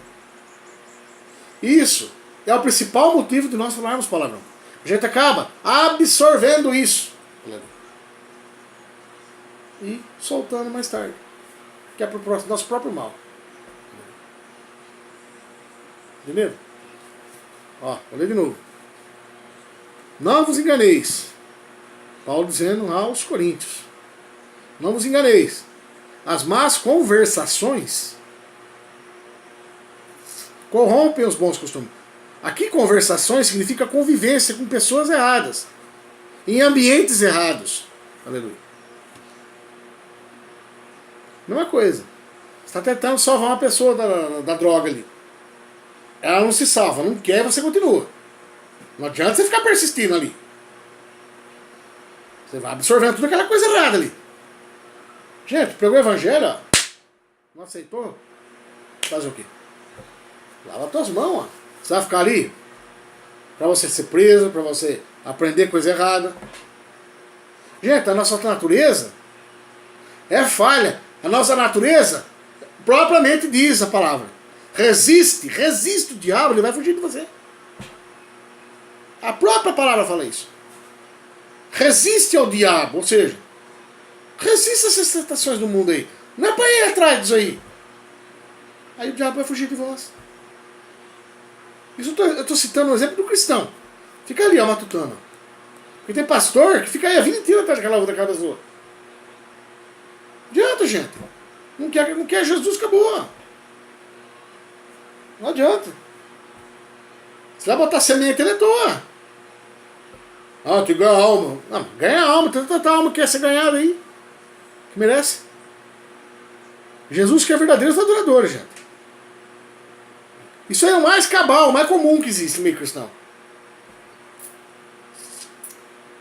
Speaker 1: Isso é o principal motivo de nós falarmos palavrão. A gente acaba absorvendo isso e soltando mais tarde, que é para o nosso próprio mal. Entendeu? Ó, vou ler de novo. Não vos enganeis. Paulo dizendo aos Coríntios. Não vos enganeis. As más conversações corrompem os bons costumes. Aqui conversações significa convivência com pessoas erradas. Em ambientes errados. Aleluia. Mesma coisa. Você está tentando salvar uma pessoa da droga ali. Ela não se salva, não quer, você continua. Não adianta você ficar persistindo ali. Você vai absorvendo tudo aquela coisa errada ali. Gente, pegou o evangelho, ó, não aceitou? Fazer o quê? Lava as tuas mãos, ó. Você vai ficar ali pra você ser preso, pra você aprender coisa errada. Gente, a nossa natureza é falha. A nossa natureza propriamente diz a palavra. Resiste o diabo, ele vai fugir de você. A própria palavra fala isso. Resiste ao diabo, ou seja, resiste essas tentações do mundo aí. Não é para ir atrás disso aí. Aí o diabo vai fugir de vós. Isso eu estou citando um exemplo do cristão. Fica ali, ó, matutando. Porque tem pastor que fica aí a vida inteira atrás daquela outra cara azul. Não adianta, gente. Não quer Jesus, acabou. Não adianta. Você vai botar semente, ele é toa. Ah, tu ganha alma. Não, ganha alma, tem tanta alma que quer ser ganhada aí. Que merece. Jesus que é verdadeiro e adorador, gente. Isso aí é o mais cabal, o mais comum que existe no meio cristão.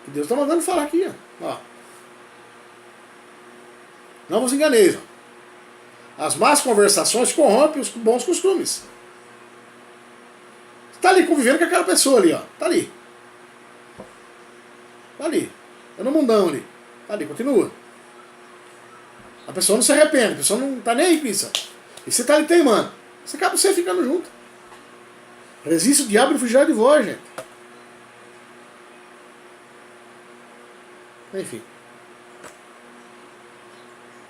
Speaker 1: Que Deus está mandando falar aqui, ó. Não vos enganeis, ó. As más conversações corrompem os bons costumes. Você está ali convivendo com aquela pessoa ali, ó. Tá ali. Tá ali. É no mundão ali. Tá ali, continua. A pessoa não se arrepende, a pessoa não tá nem aí com isso. E você tá ali teimando. Você acaba você ficando junto. Resiste o diabo e fugirá de vós, gente. Enfim.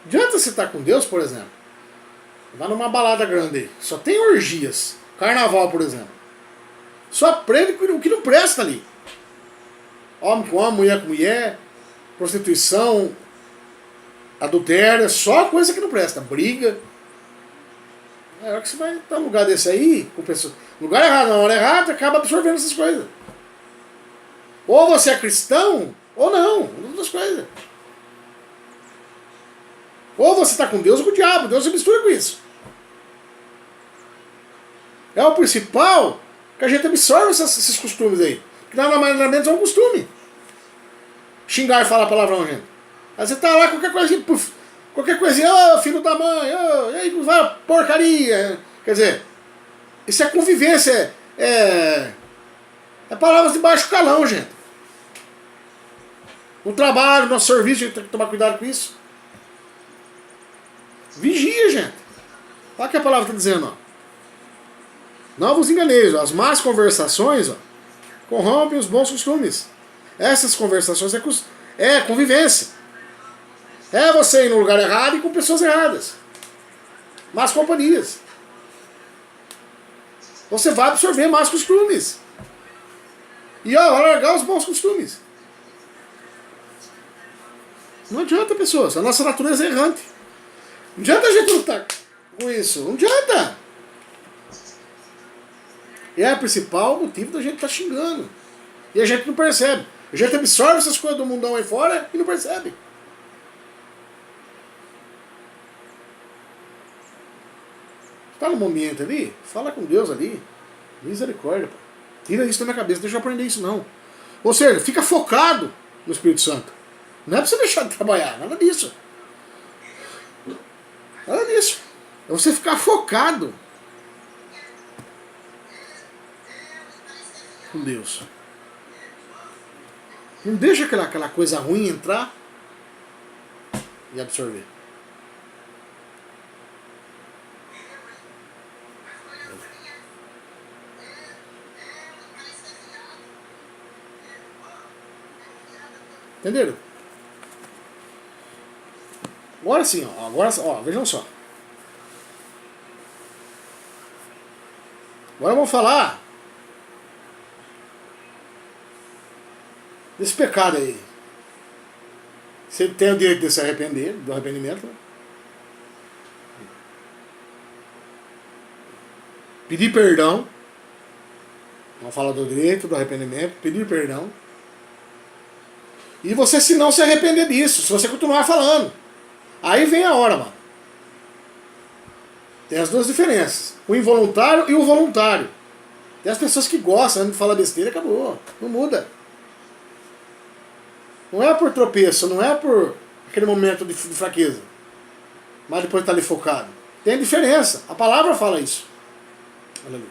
Speaker 1: Adianta você estar com Deus, por exemplo. Vai numa balada grande aí. Só tem orgias. Carnaval, por exemplo. Só aprende o que não presta ali. Homem com homem, mulher com mulher. Prostituição. Adultério. Só coisa que não presta. Briga. É hora que você vai estar num lugar desse aí, com pessoas. Lugar errado, na hora errada, acaba absorvendo essas coisas. Ou você é cristão, ou não. Uma das coisas. Ou você está com Deus ou com o diabo. Deus se mistura com isso. É o principal que a gente absorve esses costumes aí. Que nada mais nada menos é um costume. Xingar e falar palavrão, gente. Aí você tá lá, qualquer coisinha, puf, qualquer coisinha, ô filho da mãe, ô, aí vai porcaria. Quer dizer, isso é convivência, é palavras de baixo calão, gente. No trabalho, no nosso serviço, a gente tem que tomar cuidado com isso. Vigia, gente. Olha o que a palavra está dizendo, ó. Não vos enganeis, ó. As más conversações, ó, corrompem os bons costumes. Essas conversações é convivência. É você ir no lugar errado e com pessoas erradas. Más companhias. Você vai absorver más costumes. E ó, vai largar os bons costumes. Não adianta, pessoas. A nossa natureza é errante. Não adianta a gente lutar com isso. Não adianta. É o principal motivo da gente estar xingando. E a gente não percebe. A gente absorve essas coisas do mundão aí fora e não percebe. Está no momento ali, fala com Deus ali. Misericórdia, pô. Tira isso da minha cabeça, deixa eu aprender isso não. Ou seja, fica focado no Espírito Santo. Não é pra você deixar de trabalhar, nada disso. Nada disso. É você ficar focado com Deus. Não deixa aquela coisa ruim entrar e absorver. Entenderam? Agora sim, ó, agora, ó, vejam só. Agora vamos falar desse pecado aí. Você tem o direito de se arrepender, do arrependimento. Né? Pedir perdão. Vamos falar do direito, do arrependimento. Pedir perdão. E você, se não se arrepender disso, se você continuar falando. Aí vem a hora, mano. Tem as duas diferenças. O involuntário e o voluntário. Tem as pessoas que gostam de falar besteira, acabou. Não muda. Não é por tropeço, não é por aquele momento de fraqueza. Mas depois está ali focado. Tem diferença. A palavra fala isso. Aleluia.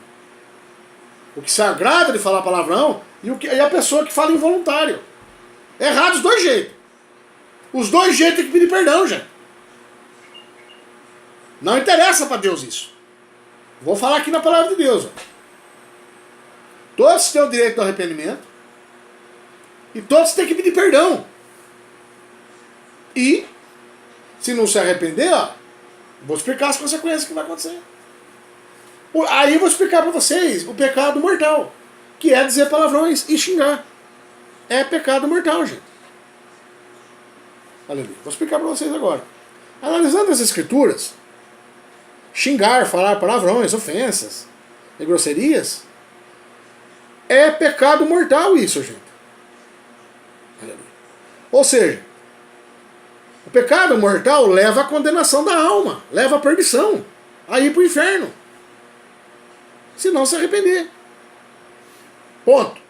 Speaker 1: O que se agrada de falar palavrão e a pessoa que fala involuntário. É errado os dois jeitos. Os dois jeitos tem que pedir perdão, gente. Não interessa para Deus isso. Vou falar aqui na palavra de Deus. Ó. Todos têm o direito do arrependimento. E todos têm que pedir perdão. E, se não se arrepender, ó, vou explicar as consequências que vai acontecer. Aí vou explicar para vocês o pecado mortal, que é dizer palavrões e xingar. É pecado mortal, gente. Aleluia. Vou explicar para vocês agora. Analisando as escrituras, xingar, falar palavrões, ofensas e grosserias, é pecado mortal isso, gente. Aleluia. Ou seja, o pecado mortal leva à condenação da alma, leva à perdição, a ir para o inferno, se não se arrepender. Ponto.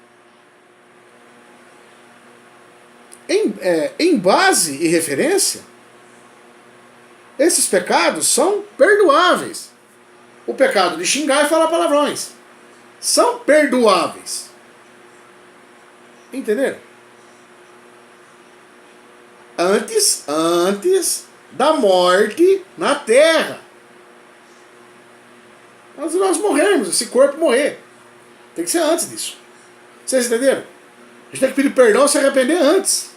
Speaker 1: Em base e referência, esses pecados são perdoáveis. O pecado de xingar e falar palavrões são perdoáveis. Entenderam? Antes da morte na terra. Antes de nós morrermos, esse corpo morrer. Tem que ser antes disso. Vocês entenderam? A gente tem que pedir perdão e se arrepender antes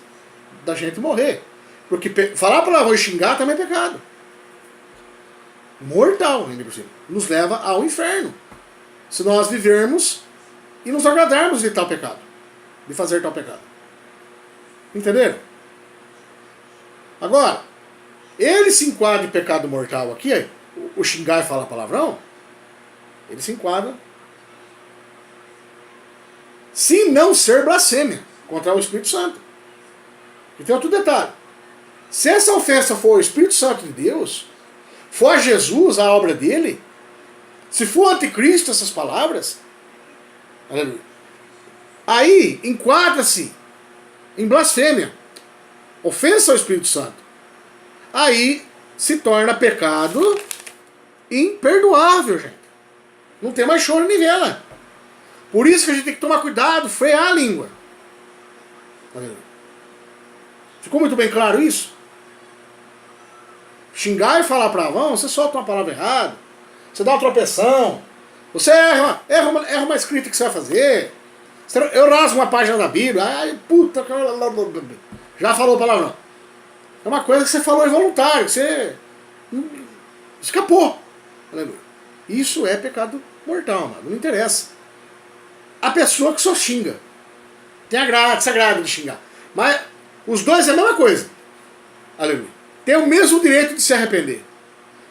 Speaker 1: da gente morrer. Porque falar palavrão e xingar também é pecado. Mortal, ainda por cima. Nos leva ao inferno. Se nós vivermos e nos agradarmos de tal pecado. De fazer tal pecado. Entenderam? Agora, ele se enquadra em pecado mortal aqui, o xingar e falar palavrão, ele se enquadra se não ser blasfêmia contra o Espírito Santo. E tem outro detalhe. Se essa ofensa for o Espírito Santo de Deus, for Jesus, a obra dele, se for anticristo essas palavras, aleluia, aí enquadra-se em blasfêmia, ofensa ao Espírito Santo. Aí se torna pecado imperdoável, gente. Não tem mais choro nem vela. Por isso que a gente tem que tomar cuidado, frear a língua. Ficou muito bem claro isso? Xingar e falar palavrão, você solta uma palavra errada, você dá uma tropeção, você erra uma escrita que você vai fazer, eu rasgo uma página da Bíblia, ai puta, já falou palavrão. É uma coisa que você falou involuntário, que você escapou. Isso é pecado mortal, mano. Não interessa. A pessoa que só xinga. Tem a graça de xingar. Mas os dois é a mesma coisa. Aleluia. Tem o mesmo direito de se arrepender.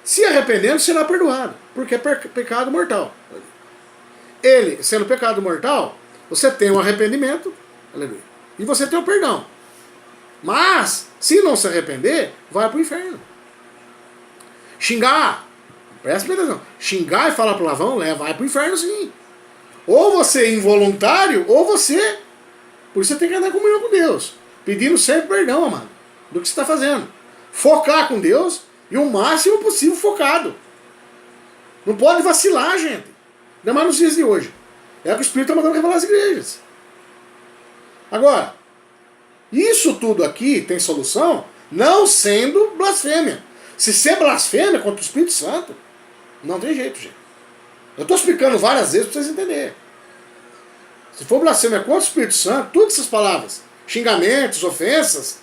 Speaker 1: Se arrependendo, será perdoado. Porque é pecado mortal. Ele, sendo pecado mortal, você tem um arrependimento. Aleluia. E você tem o perdão. Mas, se não se arrepender, vai para o inferno. Xingar, presta atenção. Xingar e falar palavrão, vai para o inferno sim. Ou você é involuntário, ou você... Por isso você tem que andar em comunhão com Deus. Pedindo sempre perdão, amado, do que você está fazendo. Focar com Deus e o máximo possível focado. Não pode vacilar, gente. Ainda mais nos dias de hoje. É o que o Espírito está mandando revelar às igrejas. Agora, isso tudo aqui tem solução não sendo blasfêmia. Se ser blasfêmia contra o Espírito Santo, não tem jeito, gente. Eu estou explicando várias vezes para vocês entenderem. Se for blasfêmia contra o Espírito Santo, todas essas palavras, xingamentos, ofensas,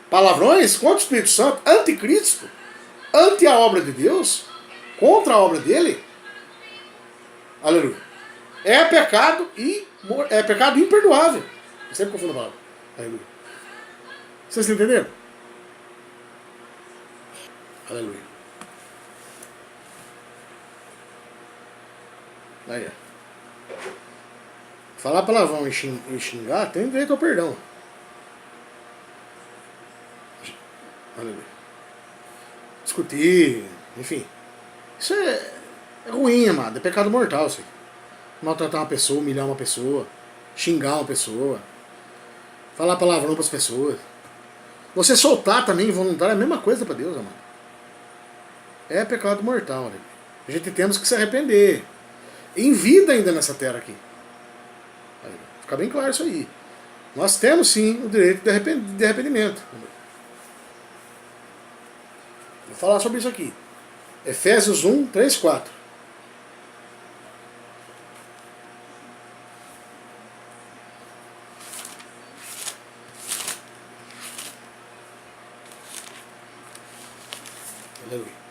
Speaker 1: palavrões contra o Espírito Santo, anticristo, anti a obra de Deus, contra a obra dele, aleluia, é pecado imperdoável. Eu sempre confundo a palavra. Aleluia. Vocês entenderam? Aleluia. Aí, ó. Falar palavrão e xingar tem direito ao perdão. Aleluia. Discutir, enfim. Isso é ruim, amado. É pecado mortal, isso aí. Maltratar uma pessoa, humilhar uma pessoa, xingar uma pessoa, falar palavrão para as pessoas. Você soltar também involuntário é a mesma coisa para Deus, amado. É pecado mortal, né? A gente temos que se arrepender. Em vida ainda nessa terra aqui. Fica bem claro isso aí. Nós temos sim o direito de arrependimento. Vou falar sobre isso aqui. Efésios 1, 3, 4. Aleluia.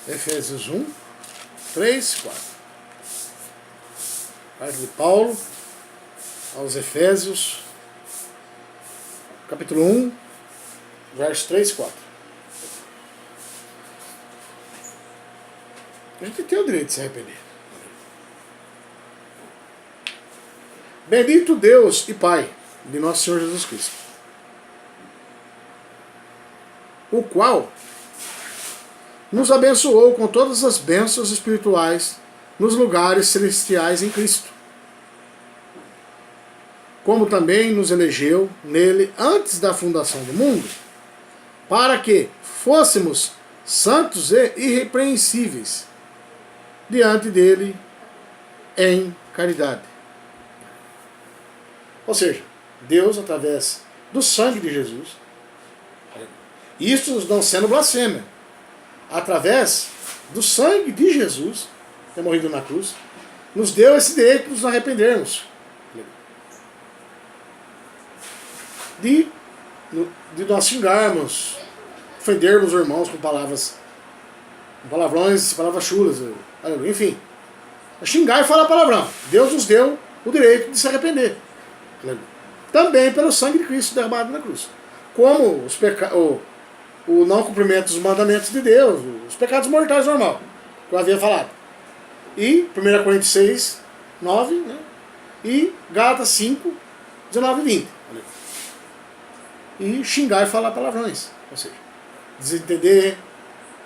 Speaker 1: Efésios 1, 3, 4. Carta de Paulo aos Efésios, capítulo 1, verso 3 e 4. A gente tem o direito de se arrepender. Bendito Deus e Pai de nosso Senhor Jesus Cristo, o qual nos abençoou com todas as bênçãos espirituais nos lugares celestiais em Cristo, como também nos elegeu nele antes da fundação do mundo, para que fôssemos santos e irrepreensíveis diante dele em caridade. Ou seja, Deus, através do sangue de Jesus, isso não sendo blasfêmia, através do sangue de Jesus, ter morrido na cruz, nos deu esse direito de nos arrependermos. De nós xingarmos, ofendermos os irmãos com palavras, com palavrões, palavras chulas, enfim. Xingar e falar palavrão. Deus nos deu o direito de se arrepender. Também pelo sangue de Cristo derramado na cruz. Como o não cumprimento dos mandamentos de Deus, os pecados mortais normal, que eu havia falado. E 1 Coríntios 6, 9, né? E Gálatas 5, 19 e 20. E xingar e falar palavrões. Ou seja, desentender,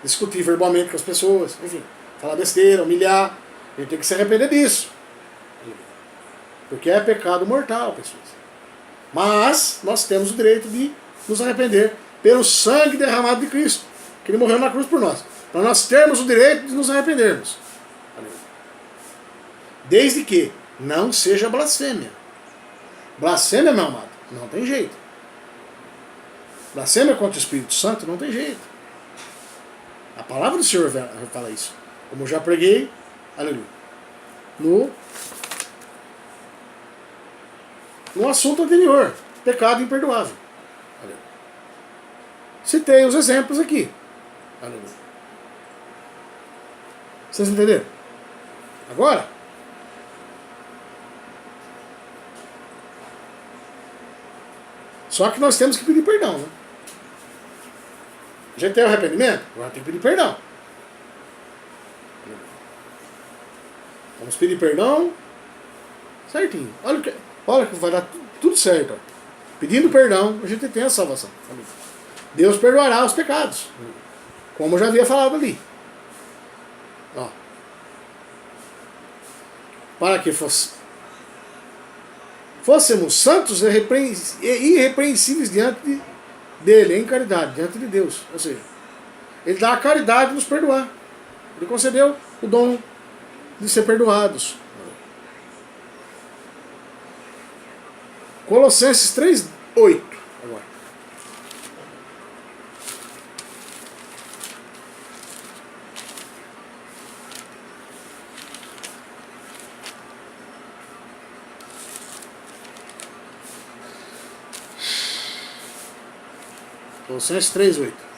Speaker 1: discutir verbalmente com as pessoas, enfim, falar besteira, humilhar. A gente tem que se arrepender disso. Porque é pecado mortal, pessoas. Mas nós temos o direito de nos arrepender pelo sangue derramado de Cristo, que ele morreu na cruz por nós. Para nós termos o direito de nos arrependermos. Desde que não seja blasfêmia. Blasfêmia, meu amado, não tem jeito. Blasfêmia contra o Espírito Santo não tem jeito. A palavra do Senhor fala isso. Como eu já preguei, aleluia, no assunto anterior. pecado imperdoável. Aleluia. Citei os exemplos aqui. Aleluia. Vocês entenderam? Agora, só que nós temos que pedir perdão, né? Já tem o arrependimento? Agora tem que pedir perdão. Vamos pedir perdão certinho. Olha que vai dar tudo certo. Ó. Pedindo perdão, a gente tem a salvação. Deus perdoará os pecados. Como eu já havia falado ali. Ó. Para que fôssemos santos e irrepreensíveis diante dele, em caridade, diante de Deus. Ou seja, ele dá a caridade de nos perdoar. Ele concedeu o dom de ser perdoados. Colossenses 3:8. Agora. Colossenses 3:8.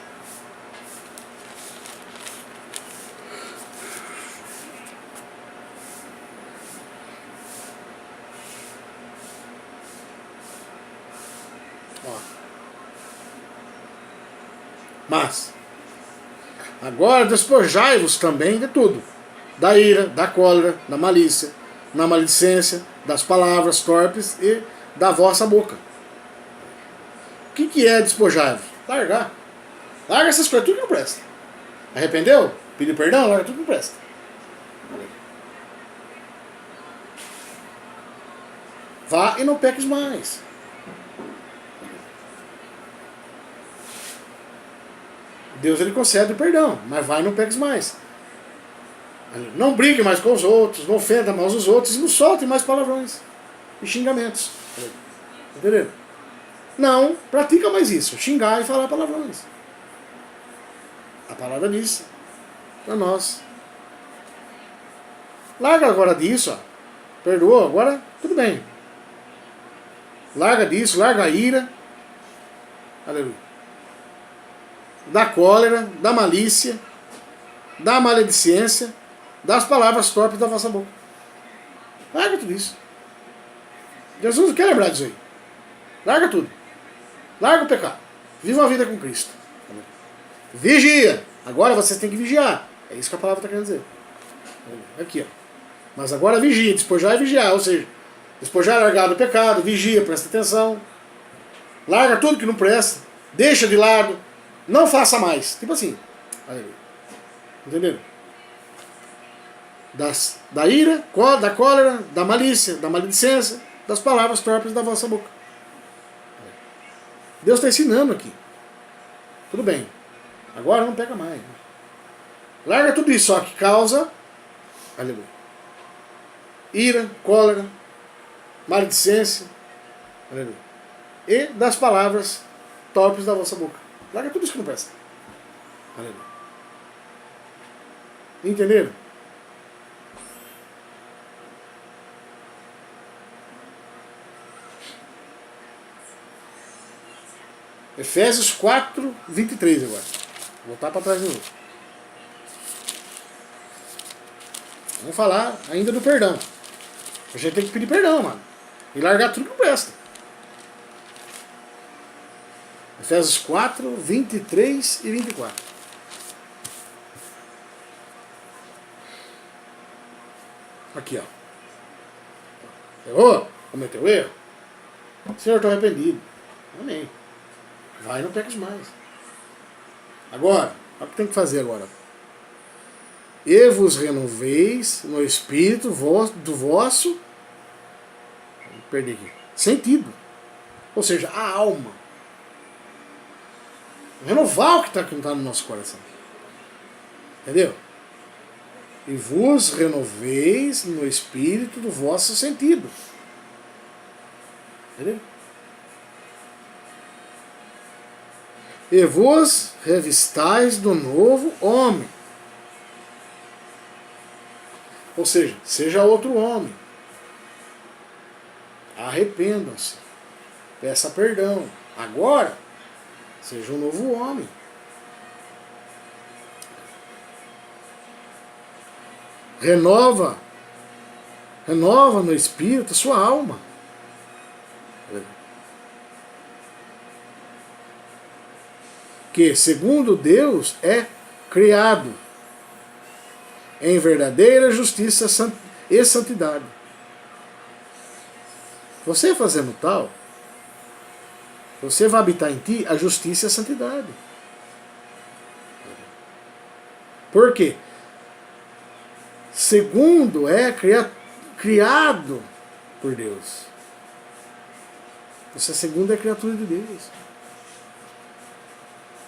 Speaker 1: Mas, agora despojai-vos também de tudo, da ira, da cólera, da malícia, da maledicência, das palavras torpes e da vossa boca. O que é despojar-vos? Largar. Larga essas coisas, tudo que não presta. Arrependeu? Pediu perdão? Larga tudo que não presta. Vá e não peques mais. Deus ele concede o perdão, mas vai e não peques mais. Não brigue mais com os outros, não ofenda mais os outros e não solte mais palavrões e xingamentos. Entendeu? Não pratica mais isso, xingar e falar palavrões. A palavra diz para nós. Larga agora disso, ó. Perdoou, agora tudo bem. Larga disso, larga a ira. Aleluia. Da cólera, da malícia, da maledicência, das palavras torpes da vossa boca. Larga tudo isso. Jesus não quer lembrar disso aí. Larga tudo. Larga o pecado. Viva uma vida com Cristo. Vigia. Agora vocês têm que vigiar. É isso que a palavra está querendo dizer. Aqui, ó. Mas agora vigia. Despojar e vigiar. Ou seja, despojar é largar do pecado. Vigia, presta atenção. Larga tudo que não presta. Deixa de lado. Não faça mais. Tipo assim. Entenderam? Da ira, da cólera, da malícia, da maledicência, das palavras torpes da vossa boca. Deus está ensinando aqui. Tudo bem. Agora não pega mais. Larga tudo isso, só que causa, aleluia, ira, cólera, maledicência, aleluia, e das palavras torpes da vossa boca. Larga tudo isso que não presta. Aleluia. Entenderam? Efésios 4:23 agora. Vou voltar para trás de novo. Vamos falar ainda do perdão. A gente tem que pedir perdão, mano. E largar tudo que não presta. Efésios 4:23 e 24. Aqui, ó. Errou? Cometeu erro? Senhor, estou arrependido. Amém. Vai e não peques mais. Agora, olha o que tem que fazer agora. E vos renoveis no espírito do vosso perdi aqui, sentido. Ou seja, a alma. Renovar o que está no nosso coração. Entendeu? E vos renoveis no espírito do vosso sentido. Entendeu? E vos revistais do novo homem. Ou seja, seja outro homem. Arrependam-se. Peça perdão. Agora, seja um novo homem. Renova no espírito a sua alma. Que, segundo Deus, é criado em verdadeira justiça e santidade. Você fazendo tal, você vai habitar em ti a justiça e a santidade. Por quê? Segundo é criado por Deus. Você segundo é criatura de Deus.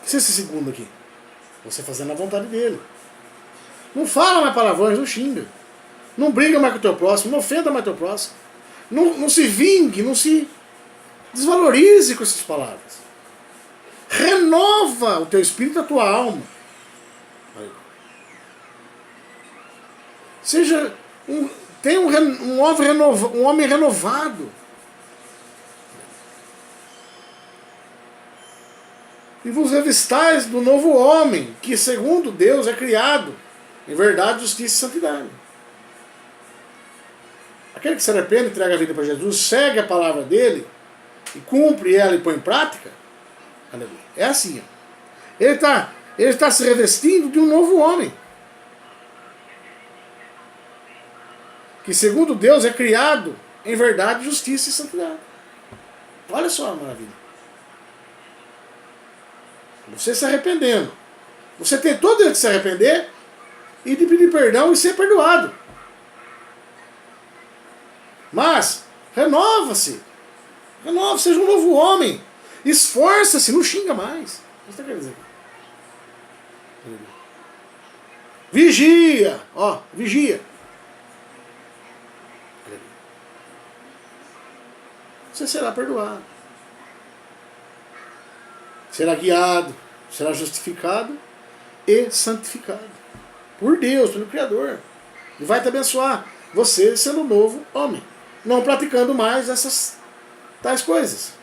Speaker 1: O que é esse segundo aqui? Você fazendo a vontade dele. Não fala mais palavrões, não xinga. Não briga mais com o teu próximo, não ofenda mais o teu próximo. Não se vingue, não se desvalorize com essas palavras. Renova o teu espírito, a tua alma. Seja tenha um homem renovado. E vos revistais do novo homem, que segundo Deus é criado em verdade, justiça e santidade. Aquele que se arrepende, entrega a vida para Jesus, segue a palavra dele e cumpre ela e põe em prática, aleluia. É assim. Ó. Ele está se revestindo de um novo homem. Que segundo Deus é criado em verdade, justiça e santidade. Olha só a maravilha. Você se arrependendo. Você tem todo o direito de se arrepender e de pedir perdão e ser perdoado. Mas, renova-se. Renova, seja um novo homem. Esforça-se, não xinga mais. O que você quer dizer? Vigia. Ó, vigia. Você será perdoado. Será guiado, será justificado e santificado. Por Deus, pelo Criador. E vai te abençoar. Você sendo um novo homem. Não praticando mais essas tais coisas.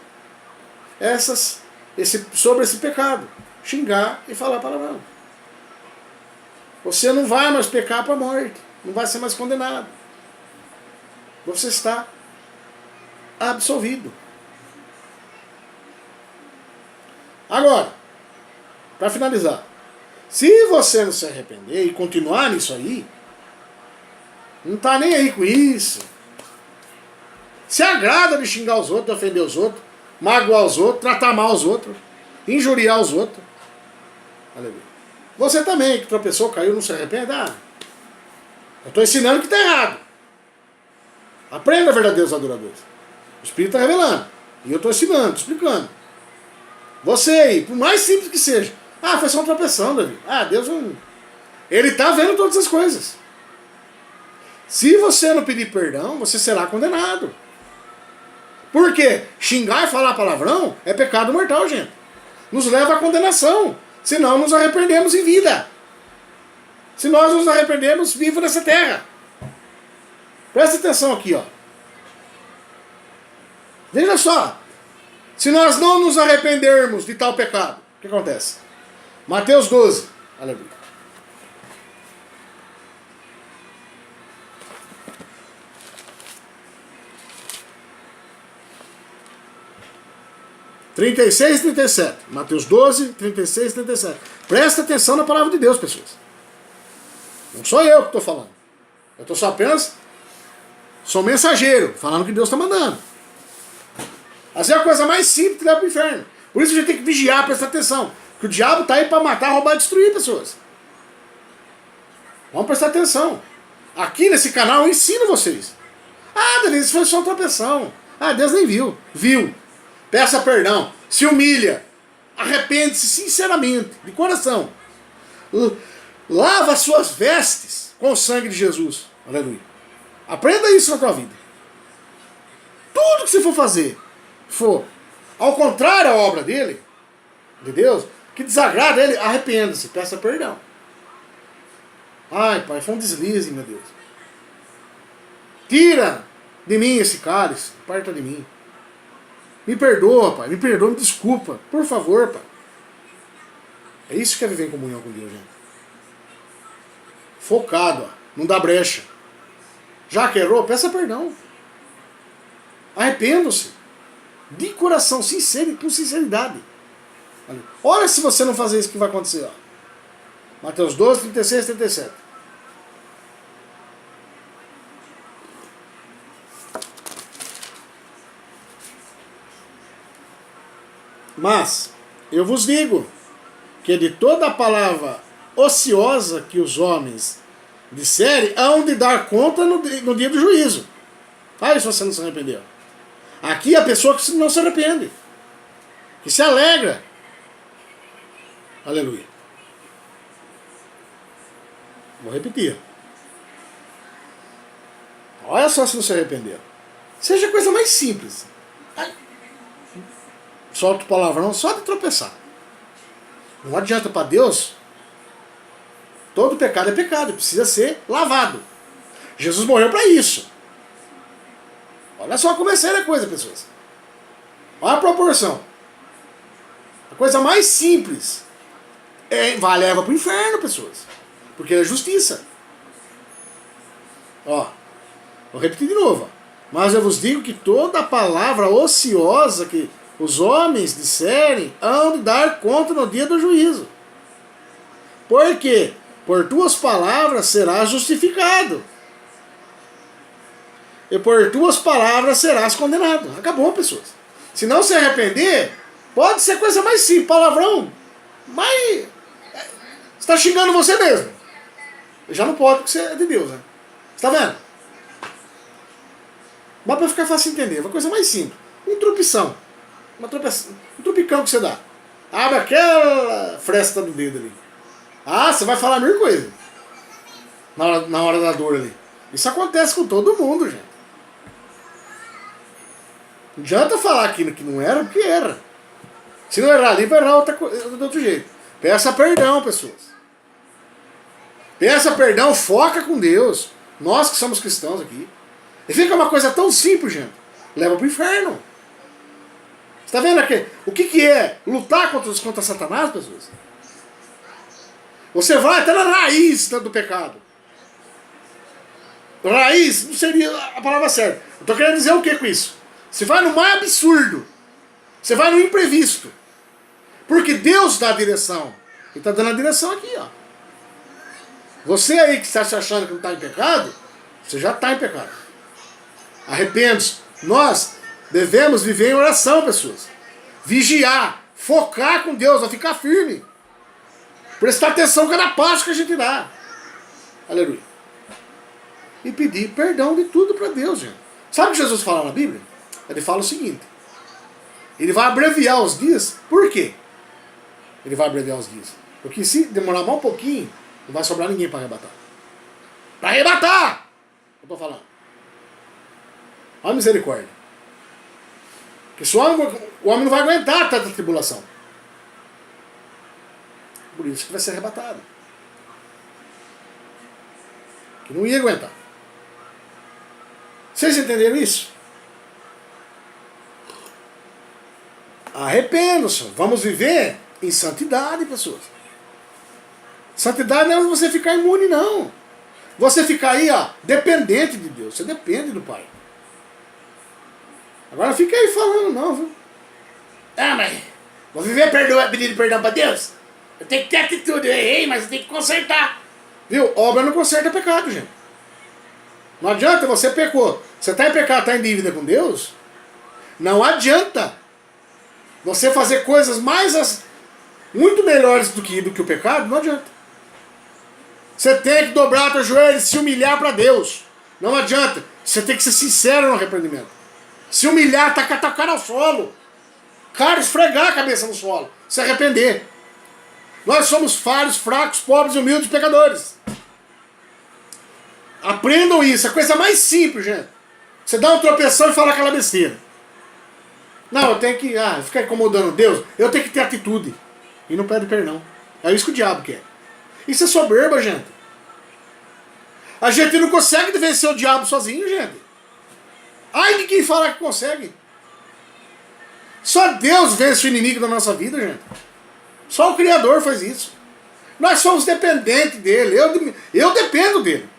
Speaker 1: Sobre esse pecado. Xingar e falar palavrão. Você não vai mais pecar para a morte. Não vai ser mais condenado. Você está absolvido. Agora, para finalizar, se você não se arrepender e continuar nisso aí, não está nem aí com isso, se agrada de xingar os outros, de ofender os outros, magoar os outros, tratar mal os outros, injuriar os outros, aleluia. Você também, que tropeçou, caiu, não se arrepende, eu estou ensinando que está errado. Aprenda verdadeiros adoradores. O Espírito está revelando. E eu estou ensinando, explicando. Você aí, por mais simples que seja. Foi só uma tropeção, Davi. Deus não... Ele está vendo todas as coisas. Se você não pedir perdão, você será condenado. Por quê? Xingar e falar palavrão é pecado mortal, gente. Nos leva à condenação. Se não nos arrependemos em vida. Se nós nos arrependemos vivos nessa terra. Presta atenção aqui, ó. Veja só. Se nós não nos arrependermos de tal pecado, o que acontece? Mateus 12. Aleluia. (36 e 37). Mateus 12, 36 e 37. Presta atenção na palavra de Deus, pessoas. Não sou eu que estou falando. Eu estou só apenas... Sou mensageiro, falando o que Deus está mandando. Essa é a coisa mais simples que leva para o inferno. Por isso a gente tem que vigiar, prestar atenção. Porque o diabo está aí para matar, roubar e destruir pessoas. Vamos prestar atenção. Aqui nesse canal eu ensino vocês. Denise, foi só uma tropeção. Deus nem viu. Viu. Peça perdão. Se humilha. Arrepende-se sinceramente, de coração. Lava as suas vestes com o sangue de Jesus. Aleluia. Aprenda isso na tua vida. Tudo que você for fazer, ao contrário à obra dele, de Deus, que desagrada ele, arrependa-se, peça perdão. Pai, foi um deslize, meu Deus. Tira de mim esse cálice, parta de mim. Me perdoa, pai. Me perdoa, me desculpa. Por favor, pai. É isso que é viver em comunhão com Deus, gente. Focado, ó. Não dá brecha. Já que errou, peça perdão. Arrependa-se. De coração, sincero, com sinceridade. Olha se você não fazer isso, o que vai acontecer. Ó. Mateus 12, 36, 37. Mas, eu vos digo, que de toda a palavra ociosa que os homens disserem, hão de dar conta no dia do juízo. Aí se você não se arrependeu. Aqui a pessoa que não se arrepende, que se alegra. Aleluia. Vou repetir. Olha só se não se arrependeu. Seja a coisa mais simples. Solta o palavrão só de tropeçar. Não adianta para Deus. Todo pecado é pecado, precisa ser lavado. Jesus morreu para isso. Olha só como é séria a coisa, pessoas. Olha a proporção. A coisa mais simples leva para o inferno, pessoas. Porque é justiça. Ó, vou repetir de novo. Mas eu vos digo que toda palavra ociosa que os homens disserem, hão de dar conta no dia do juízo. Por quê? Por tuas palavras serás justificado. E por tuas palavras serás condenado. Acabou, pessoas. Se não se arrepender, pode ser coisa mais simples, palavrão. Mas você está xingando você mesmo. Já não pode, porque você é de Deus, né? Você está vendo? Mas para ficar fácil de entender, uma coisa mais simples. Um trupição. Um trupicão que você dá. Abre aquela fresta do dedo ali. Ah, você vai falar mil coisas. Na hora da dor ali. Isso acontece com todo mundo, gente. Não adianta falar aquilo que não era, porque era. Se não errar ali, vai errar de outro jeito. Peça perdão, pessoas. Peça perdão, foca com Deus. Nós que somos cristãos aqui. E fica uma coisa tão simples, gente. Leva pro inferno. Você tá vendo aqui? O que é lutar contra Satanás, pessoas? Você vai até na raiz do pecado. Raiz não seria a palavra certa. Eu tô querendo dizer o que com isso? Você vai no mais absurdo. Você vai no imprevisto. Porque Deus dá a direção. Ele está dando a direção aqui, ó. Você aí que está se achando que não está em pecado, você já está em pecado. Arrepende-se. Nós devemos viver em oração, pessoas. Vigiar, focar com Deus, a ficar firme. Prestar atenção em cada passo que a gente dá. Aleluia. E pedir perdão de tudo para Deus, gente. Sabe o que Jesus fala na Bíblia? Ele fala o seguinte. Ele vai abreviar os dias. Por quê? Ele vai abreviar os dias. Porque se demorar mais um pouquinho, não vai sobrar ninguém para arrebatar. Para arrebatar! Eu estou falando. Olha a misericórdia. Porque se o homem não vai aguentar tanta tribulação. Por isso que vai ser arrebatado. Que não ia aguentar. Vocês entenderam isso? Arrependam-se. Vamos viver em santidade, pessoas. Santidade não é você ficar imune, não. Você ficar aí, ó, dependente de Deus. Você depende do Pai. Agora fica aí falando, não, viu? Ah, mas vou viver pedindo perdão para Deus? Eu tenho que ter atitude. Eu errei, mas eu tenho que consertar. Viu? Obra não conserta pecado, gente. Não adianta, você pecou. Você está em pecado, está em dívida com Deus? Não adianta você fazer coisas muito melhores do que o pecado, não adianta. Você tem que dobrar teu joelho e se humilhar para Deus. Não adianta. Você tem que ser sincero no arrependimento. Se humilhar, tacar a cara ao solo. Cara, esfregar a cabeça no solo. Se arrepender. Nós somos falhos, fracos, pobres, humildes, pecadores. Aprendam isso. É a coisa mais simples, gente. Você dá uma tropeção e fala aquela besteira. Não, eu tenho que ficar incomodando Deus. Eu tenho que ter atitude. E não pede perdão. É isso que o diabo quer. Isso é soberba, gente. A gente não consegue vencer o diabo sozinho, gente. Ai de quem fala que consegue. Só Deus vence o inimigo da nossa vida, gente. Só o Criador faz isso. Nós somos dependentes dele. Eu dependo dele.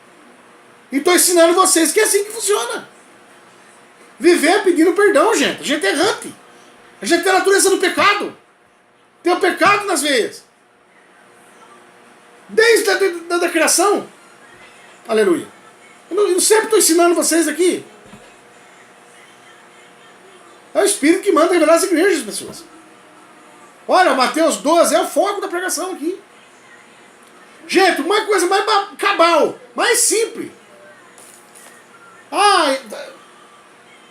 Speaker 1: E estou ensinando vocês que é assim que funciona. Viver pedindo perdão, gente. A gente é errante. A gente tem a natureza do pecado. Tem o pecado nas veias. Desde a criação. Aleluia. Eu sempre estou ensinando vocês aqui. É o Espírito que manda revelar as igrejas, pessoas. Olha, Mateus 12 é o foco da pregação aqui. Gente, uma coisa mais cabal, mais simples.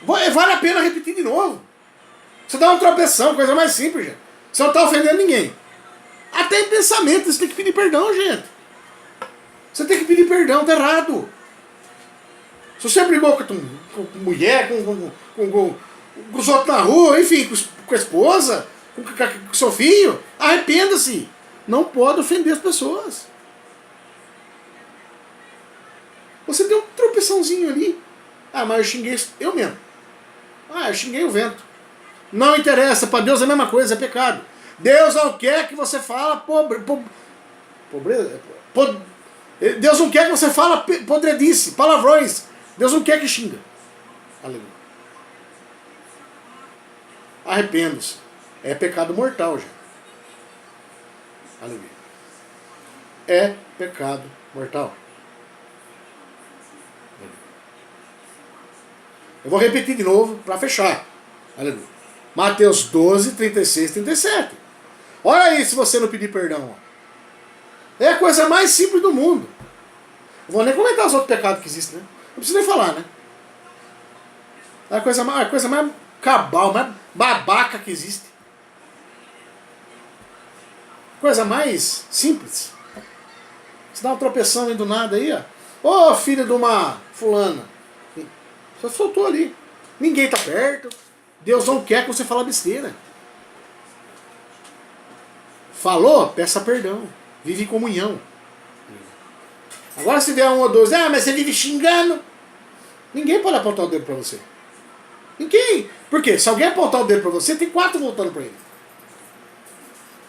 Speaker 1: Vale a pena repetir de novo. Você dá uma tropeção, coisa mais simples, gente. Você não está ofendendo ninguém. Até em pensamento, você tem que pedir perdão, gente. Você tem que pedir perdão, tá errado. Se você brigou com mulher, com os outros na rua, enfim, com a esposa, com seu filho, arrependa-se. Não pode ofender as pessoas. Você deu um tropeçãozinho ali. Mas eu xinguei eu mesmo. Eu xinguei o vento. Não interessa, para Deus é a mesma coisa, é pecado. Deus não quer que você fale pobreza. Deus não quer que você fale podredice, palavrões. Deus não quer que xinga. Aleluia. Arrependa-se. É pecado mortal, já. Aleluia. É pecado mortal. Eu vou repetir de novo para fechar. Aleluia. Mateus 12, 36, 37. Olha aí se você não pedir perdão. É a coisa mais simples do mundo. Não vou nem comentar os outros pecados que existem, né? Não preciso nem falar, né? É a coisa mais cabal, mais babaca que existe. Coisa mais simples. Você dá uma tropeção aí do nada aí, ó. Ô, filho de uma fulana. Você soltou ali. Ninguém tá perto. Deus não quer que você fale besteira. Falou? Peça perdão. Vive em comunhão. Agora se vier um ou dois, mas você vive xingando. Ninguém pode apontar o dedo pra você. Ninguém. Por quê? Se alguém apontar o dedo pra você, tem 4 voltando pra ele.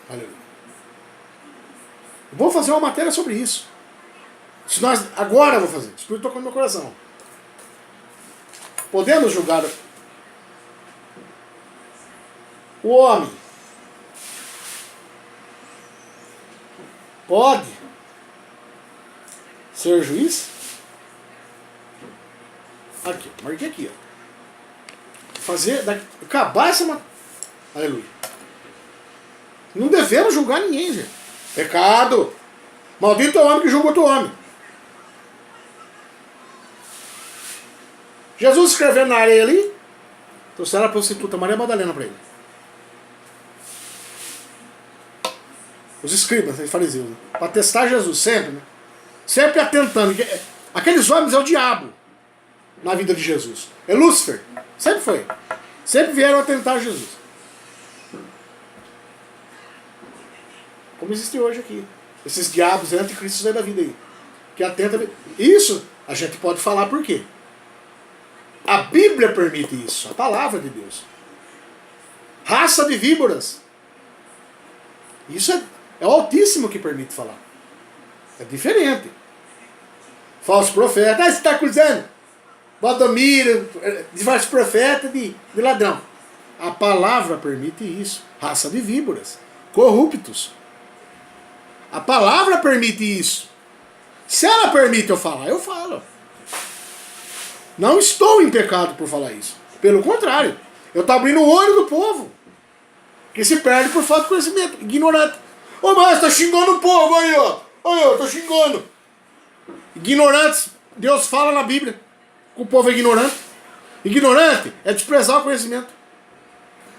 Speaker 1: Aleluia. Eu vou fazer uma matéria sobre isso. Agora eu vou fazer. O Espírito tocou no meu coração. Podemos julgar o homem. Pode ser juiz? Aqui, marquei aqui, ó. Acabar essa. Aleluia. Não devemos julgar ninguém, gente. Pecado. Maldito é o homem que julga outro homem. Jesus escrevendo na areia ali, trouxeram a prostituta Maria Madalena para ele. Os escribas, os fariseus, né? Para testar Jesus, sempre, né? Sempre atentando. Aqueles homens é o diabo na vida de Jesus. É Lúcifer. Sempre foi. Sempre vieram atentar Jesus. Como existe hoje aqui. Esses diabos anticristos aí da vida aí. Que atentam. Isso a gente pode falar por quê? A Bíblia permite isso. A palavra de Deus. Raça de víboras. Isso é o Altíssimo que permite falar. É diferente. Falso profeta. Você está acusando Valdomiro, de falso profeta, de ladrão. A palavra permite isso. Raça de víboras. Corruptos. A palavra permite isso. Se ela permite eu falar, eu falo. Não estou em pecado por falar isso. Pelo contrário. Eu estou abrindo o olho do povo. Que se perde por falta de conhecimento. Ignorante. Mas está xingando o povo aí, ó. Olha, estou xingando. Ignorantes. Deus fala na Bíblia que o povo é ignorante. Ignorante é desprezar o conhecimento.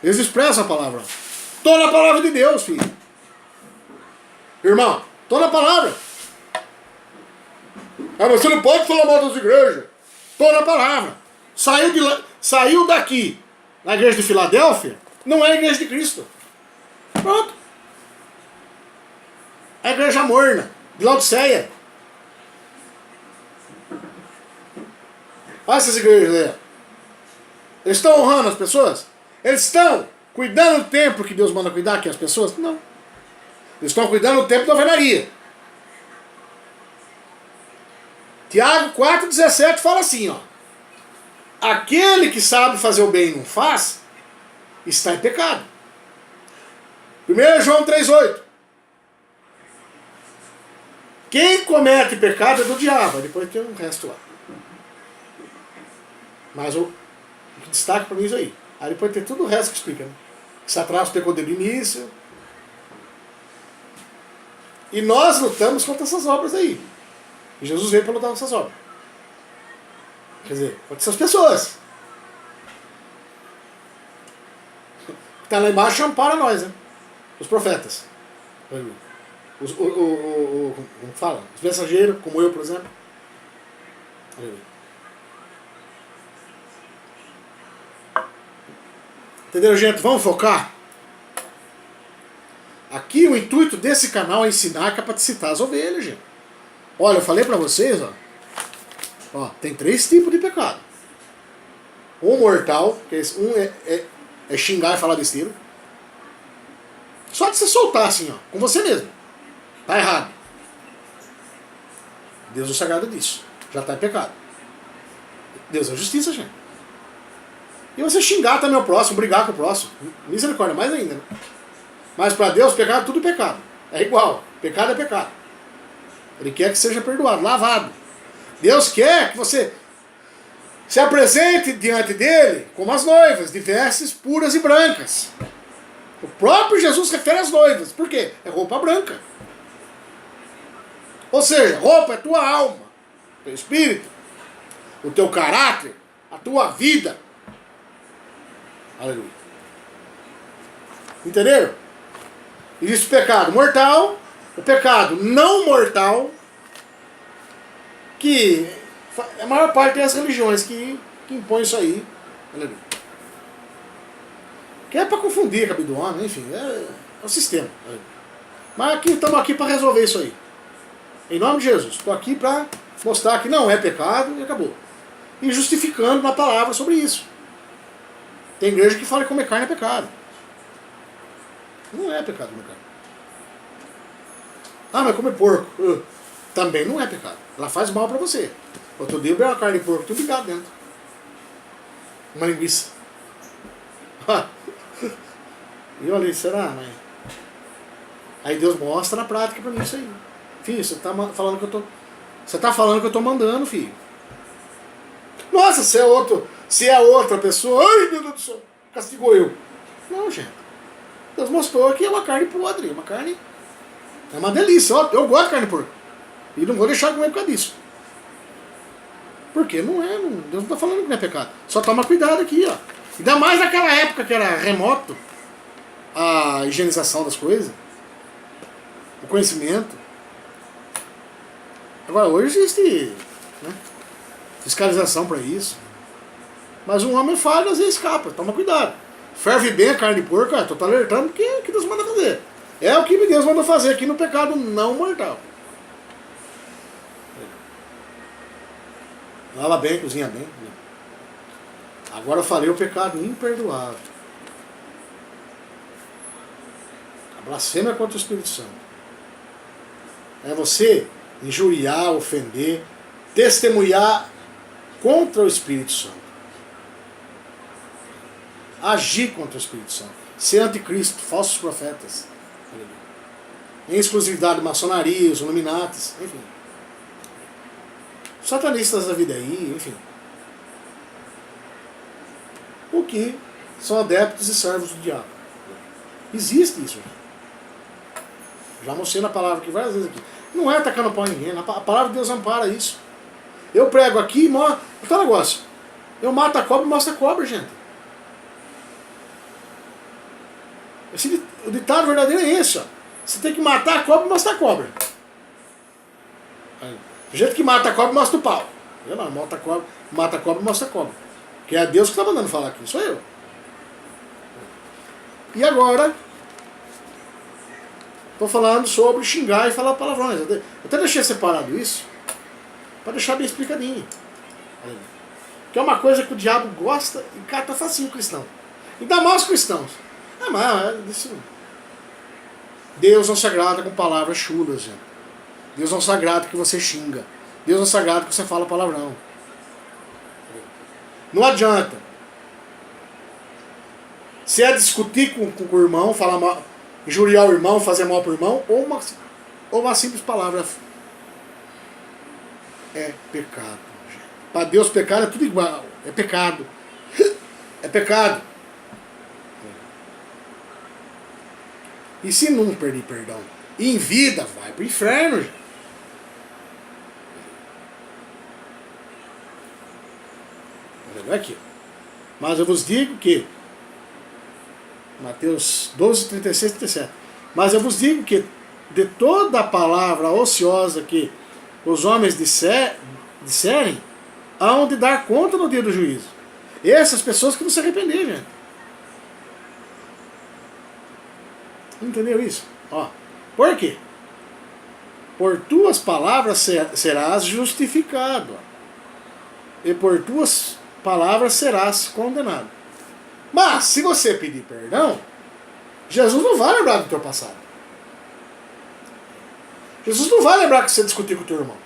Speaker 1: Eles desprezam a palavra. Estou na palavra de Deus, filho. Irmão, estou na palavra. Mas você não pode falar mal das igrejas. Estou na palavra. Saiu daqui, na igreja de Filadélfia, não é a igreja de Cristo. Pronto. É a igreja morna, de Laodiceia. Olha essas igrejas aí. Eles estão honrando as pessoas? Eles estão Cuidando do templo que Deus manda cuidar, que as pessoas? Não. Eles estão cuidando do templo da alvenaria. Tiago 4,17 fala assim, ó. Aquele que sabe fazer o bem e não faz, está em pecado. 1 João 3,8. Quem comete pecado é do diabo. Depois tem um resto lá. Mas o que destaca para mim é isso aí. Aí depois tem tudo o resto que explica, né? Que Satanás pecou desde o início. E nós lutamos contra essas obras aí. E Jesus veio para lutar contra essas obras. Quer dizer, contra essas pessoas. O que está lá embaixo ampara nós, né? Os profetas. Como fala? Os mensageiros, como eu, por exemplo. Entendeu, gente? Vamos focar? Aqui o intuito desse canal é ensinar a capacitar as ovelhas, gente. Olha, eu falei pra vocês, ó, tem 3 tipos de pecado. Um mortal, que um é xingar e falar besteira. Só de você soltar assim, ó, com você mesmo. Tá errado. Deus é o sagrado disso. Já tá em pecado. Deus é justiça, gente. E você xingar também o próximo, brigar com o próximo. Misericórdia, mais ainda, né? Mas para Deus, pecado é tudo pecado. É igual. Pecado é pecado. Ele quer que seja perdoado, lavado. Deus quer que você se apresente diante dele como as noivas, de vestes puras e brancas. O próprio Jesus refere às noivas. Por quê? É roupa branca. Ou seja, roupa é tua alma, teu espírito, o teu caráter, a tua vida. Aleluia. Entenderam? Existe o pecado mortal, o pecado não mortal, que a maior parte das religiões que impõem isso aí. Aleluia. Que é para confundir a cabeça do homem, enfim, é o sistema. Aleluia. Mas aqui estamos aqui para resolver isso aí. Em nome de Jesus. Estou aqui para mostrar que não é pecado e acabou. E justificando na palavra sobre isso. Tem igreja que fala que comer carne é pecado. Não é pecado comer carne. Ah, mas comer porco. Também não é pecado. Ela faz mal para você. Outro dia eu bebi uma carne de porco, tudo ligado dentro. Uma linguiça. E eu falei, será, mãe? Aí Deus mostra na prática para mim isso aí. Filho, você tá falando que eu tô. Você tá falando que eu tô mandando, filho. Nossa, se é outra pessoa, ai meu Deus do céu, castigou eu. Não, gente. Deus mostrou que é uma carne podre, uma carne. É uma delícia. Eu gosto de carne de porco. E não vou deixar de comer por causa disso. Porque não é. Deus não tá falando que não é pecado. Só toma cuidado aqui, ó. Ainda mais naquela época que era remoto a higienização das coisas, o conhecimento. Agora, hoje existe, né, fiscalização para isso. Mas um homem falha, às vezes escapa. Toma cuidado. Ferve bem a carne de porco, cara. Tô alertando que Deus manda fazer. É o que Deus manda fazer aqui no pecado não mortal. Lava bem, cozinha bem. Agora eu falei o pecado imperdoável. A blasfêmia contra o Espírito Santo. É você injuriar, ofender, testemunhar contra o Espírito Santo. Agir contra o Espírito Santo. Ser anticristo, falsos profetas. Em exclusividade, maçonaria, os Illuminatis, enfim. Satanistas da vida aí, enfim. O que são adeptos e servos do diabo. Existe isso. Já mostrei na palavra aqui várias vezes aqui. Não é atacando pau em ninguém. A palavra de Deus ampara isso. Eu prego aqui e mostro. Qual negócio? Eu mato a cobra e mostro a cobra, gente. O ditado verdadeiro é esse, ó. Você tem que matar a cobra e mostrar a cobra. Do jeito que mata a cobra, mostra o pau. Eu não, mata a cobra e mostra a cobra. Que é Deus que está mandando falar aqui, sou eu. E agora, estou falando sobre xingar e falar palavrões. Eu até deixei separado isso, para deixar bem explicadinho. Que é uma coisa que o diabo gosta e cata facinho cristão. Ainda mais os cristãos. Ah, mas isso... Deus não se agrada com palavras chulas, gente. Deus não se agrada que você xinga. Deus não se agrada que você fala palavrão. Não adianta. Se é discutir com o irmão, falar mal, injuriar o irmão, fazer mal pro irmão, ou uma simples palavra. É pecado. Para Deus, pecado é tudo igual. É pecado. É pecado. E se não pedir perdão em vida, vai pro inferno, gente. Olha aqui. Mas eu vos digo que Mateus 12, 36 e 37. Mas eu vos digo que de toda a palavra ociosa que os homens disserem, hão de dar conta no dia do juízo. Essas pessoas que não se arrependeram, gente. Entendeu isso? Ó, por quê? Por tuas palavras serás justificado. E por tuas palavras serás condenado. Mas, se você pedir perdão, Jesus não vai lembrar do teu passado. Jesus não vai lembrar que você discutiu com o teu irmão.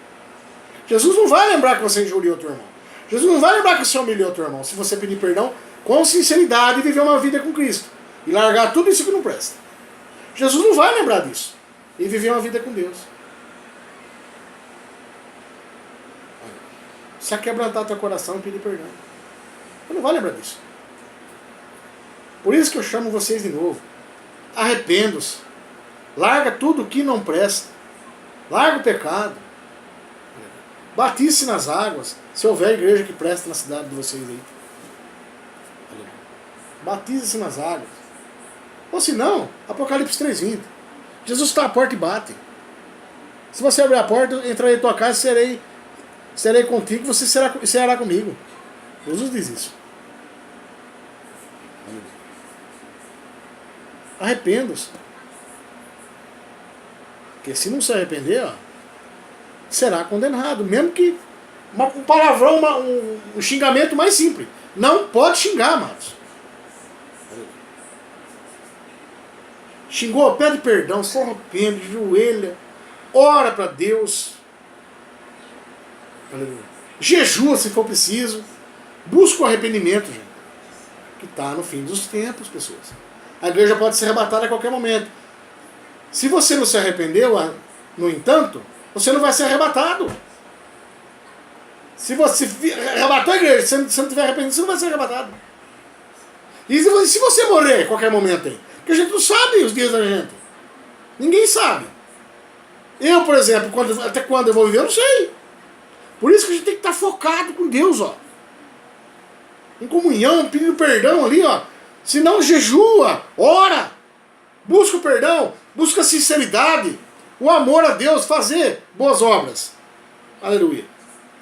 Speaker 1: Jesus não vai lembrar que você injuriou o teu irmão. Jesus não vai lembrar que você humilhou o teu irmão. Se você pedir perdão com sinceridade e viver uma vida com Cristo. E largar tudo isso que não presta. Jesus não vai lembrar disso. E viver uma vida com Deus. Se aquebrantar teu coração e pedir perdão. Ele não vai lembrar disso. Por isso que eu chamo vocês de novo. Arrependa-se. Larga tudo que não presta. Larga o pecado. Batize-se nas águas. Se houver igreja que presta na cidade de vocês aí. Batize-se nas águas. Ou se não, Apocalipse 3:20. Jesus está à porta e bate. Se você abrir a porta, entrarei em tua casa e serei contigo, você será comigo. Jesus diz isso. Arrependa-se. Porque se não se arrepender, ó, será condenado. Mesmo que um palavrão, um xingamento mais simples. Não pode xingar, amados. Xingou, pede perdão, se arrepende, joelha, ora para Deus. Jejua se for preciso. Busca o arrependimento, gente. Que está no fim dos tempos, pessoas. A igreja pode ser arrebatada a qualquer momento. Se você não se arrependeu, no entanto, você não vai ser arrebatado. Se você arrebatou a igreja, se você não tiver arrependido, você não vai ser arrebatado. E se você morrer a qualquer momento aí? Porque a gente não sabe os dias da gente. Ninguém sabe. Eu, por exemplo, até quando eu vou viver, eu não sei. Por isso que a gente tem que estar focado com Deus, ó. Em comunhão, pedindo perdão ali, ó. Se não, jejua, ora, busca o perdão, busca a sinceridade, o amor a Deus, fazer boas obras. Aleluia.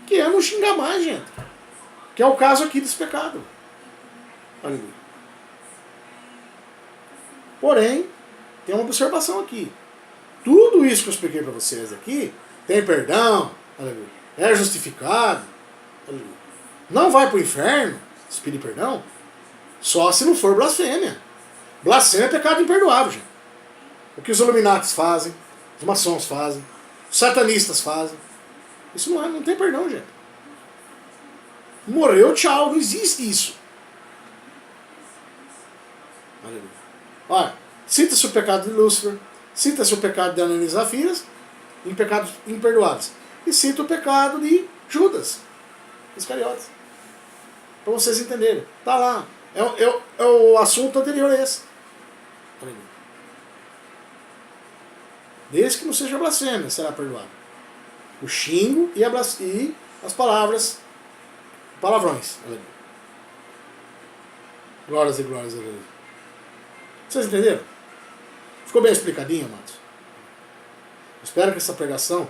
Speaker 1: Que é não xingar mais, gente. Que é o caso aqui desse pecado. Aleluia. Porém, tem uma observação aqui. Tudo isso que eu expliquei para vocês aqui, tem perdão, aleluia, é justificado, aleluia, não vai para o inferno, se pedir perdão, só se não for blasfêmia. Blasfêmia é pecado imperdoável, gente. O que os Illuminatis fazem, os maçons fazem, os satanistas fazem, isso não tem perdão, gente. Morreu, tchau, não existe isso. Aleluia. Olha, cita-se o pecado de Lúcifer, cita-se o pecado de Ananias e Safira, em pecados imperdoáveis. E cita o pecado de Judas Iscariotes. Para vocês entenderem. Está lá. É o assunto anterior a esse. Desde que não seja blasfêmia, será perdoado. O xingo e as palavras, palavrões. Glórias e glórias a Deus. Vocês entenderam? Ficou bem explicadinho, amados? Espero que essa pregação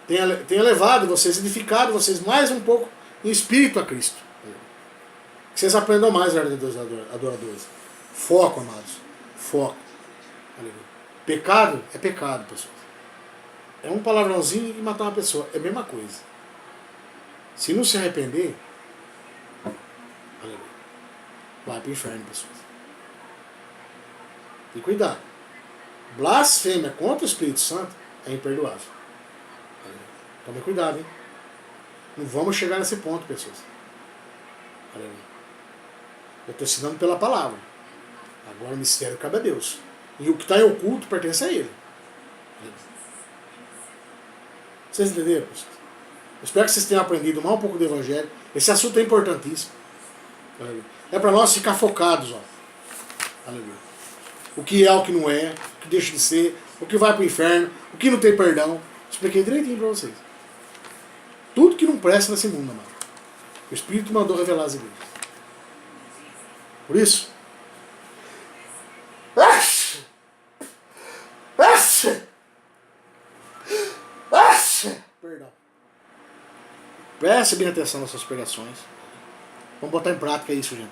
Speaker 1: tenha levado vocês, edificado vocês mais um pouco em espírito a Cristo. Que vocês aprendam mais a Deus adoradores. Foco, amados. Foco. Aleluia. Pecado é pecado, pessoal. É um palavrãozinho e matar uma pessoa. É a mesma coisa. Se não se arrepender, aleluia, vai para o inferno, pessoal. E cuidado. Blasfêmia contra o Espírito Santo é imperdoável. Tome cuidado, hein? Não vamos chegar nesse ponto, pessoas. Eu estou ensinando pela palavra. Agora o mistério cabe a Deus. E o que está em oculto pertence a Ele. Vocês entenderam, pessoas? Eu espero que vocês tenham aprendido mais um pouco do Evangelho. Esse assunto é importantíssimo. É para nós ficar focados. Ó. Aleluia. O que é, o que não é, o que deixa de ser, o que vai para o inferno, o que não tem perdão. Expliquei direitinho para vocês. Tudo que não presta nesse mundo, amado. O Espírito mandou revelar as igrejas. Por isso, perdão. Preste bem atenção nas suas pregações. Vamos botar em prática isso, gente.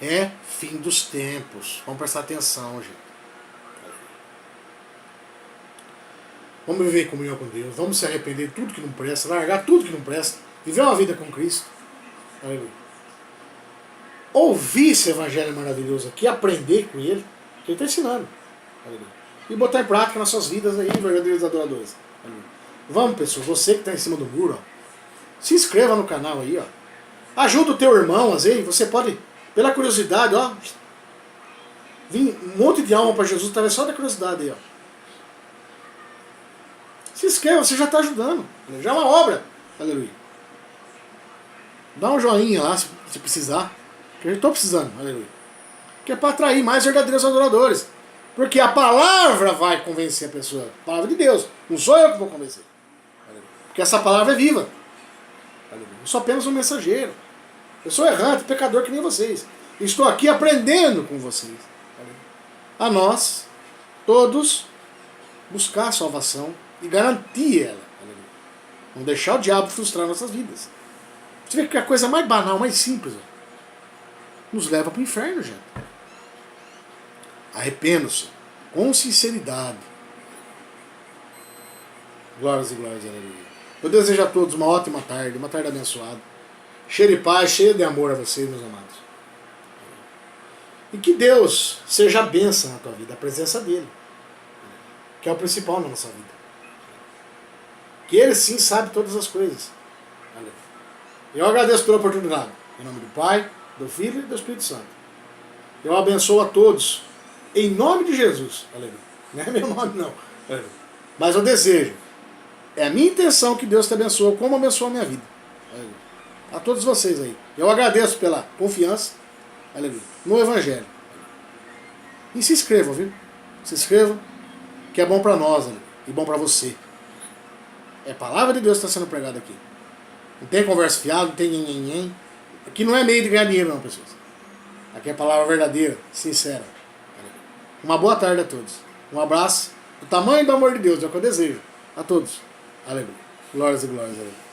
Speaker 1: É fim dos tempos. Vamos prestar atenção, gente. Vamos viver em comunhão com Deus. Vamos se arrepender de tudo que não presta, largar tudo que não presta, viver uma vida com Cristo. Aleluia. Ouvir esse evangelho maravilhoso aqui, aprender com ele, que ele está ensinando. Aleluia. E botar em prática nas suas vidas aí, verdadeiros adoradores. Aleluia. Vamos, pessoal, você que está em cima do muro, ó, se inscreva no canal aí, ó. Ajuda o teu irmão, às vezes, você pode, pela curiosidade, ó, vir um monte de alma para Jesus, através só da curiosidade aí, ó. Se inscreva, você já está ajudando. Já é uma obra. Aleluia. Dá um joinha lá, se precisar. Que eu estou precisando. Aleluia. Que é para atrair mais verdadeiros adoradores. Porque a palavra vai convencer a pessoa. A palavra de Deus. Não sou eu que vou convencer. Aleluia. Porque essa palavra é viva. Aleluia. Eu sou apenas um mensageiro. Eu sou errante, pecador que nem vocês. Estou aqui aprendendo com vocês. Aleluia. A nós, todos, buscar a salvação e garantir ela. Aleluia. Não deixar o diabo frustrar nossas vidas. Você vê que a coisa mais banal, mais simples, ó, nos leva para o inferno, gente. Arrependam-se com sinceridade. Glórias e glórias, aleluia. Eu desejo a todos uma ótima tarde, uma tarde abençoada, cheia de paz, cheia de amor a vocês, meus amados. E que Deus seja a bênção na tua vida, a presença dele, que é o principal na nossa vida. Que Ele sim sabe todas as coisas. Aleluia. Eu agradeço pela oportunidade. Em nome do Pai, do Filho e do Espírito Santo. Eu abençoo a todos. Em nome de Jesus. Aleluia. Não é meu nome, não. Aleluia. Mas eu desejo. É a minha intenção que Deus te abençoe, como abençoou a minha vida. Aleluia. A todos vocês aí. Eu agradeço pela confiança. Aleluia. No Evangelho. E se inscrevam, viu? Se inscrevam, que é bom para nós, aleluia, e bom para você. É a palavra de Deus que está sendo pregada aqui. Não tem conversa fiada, não tem nhenhenhen. Aqui não é meio de ganhar dinheiro, não, pessoas. Aqui é a palavra verdadeira, sincera. Uma boa tarde a todos. Um abraço. O tamanho do amor de Deus é o que eu desejo a todos. Aleluia. Glórias e glórias. Aleluia.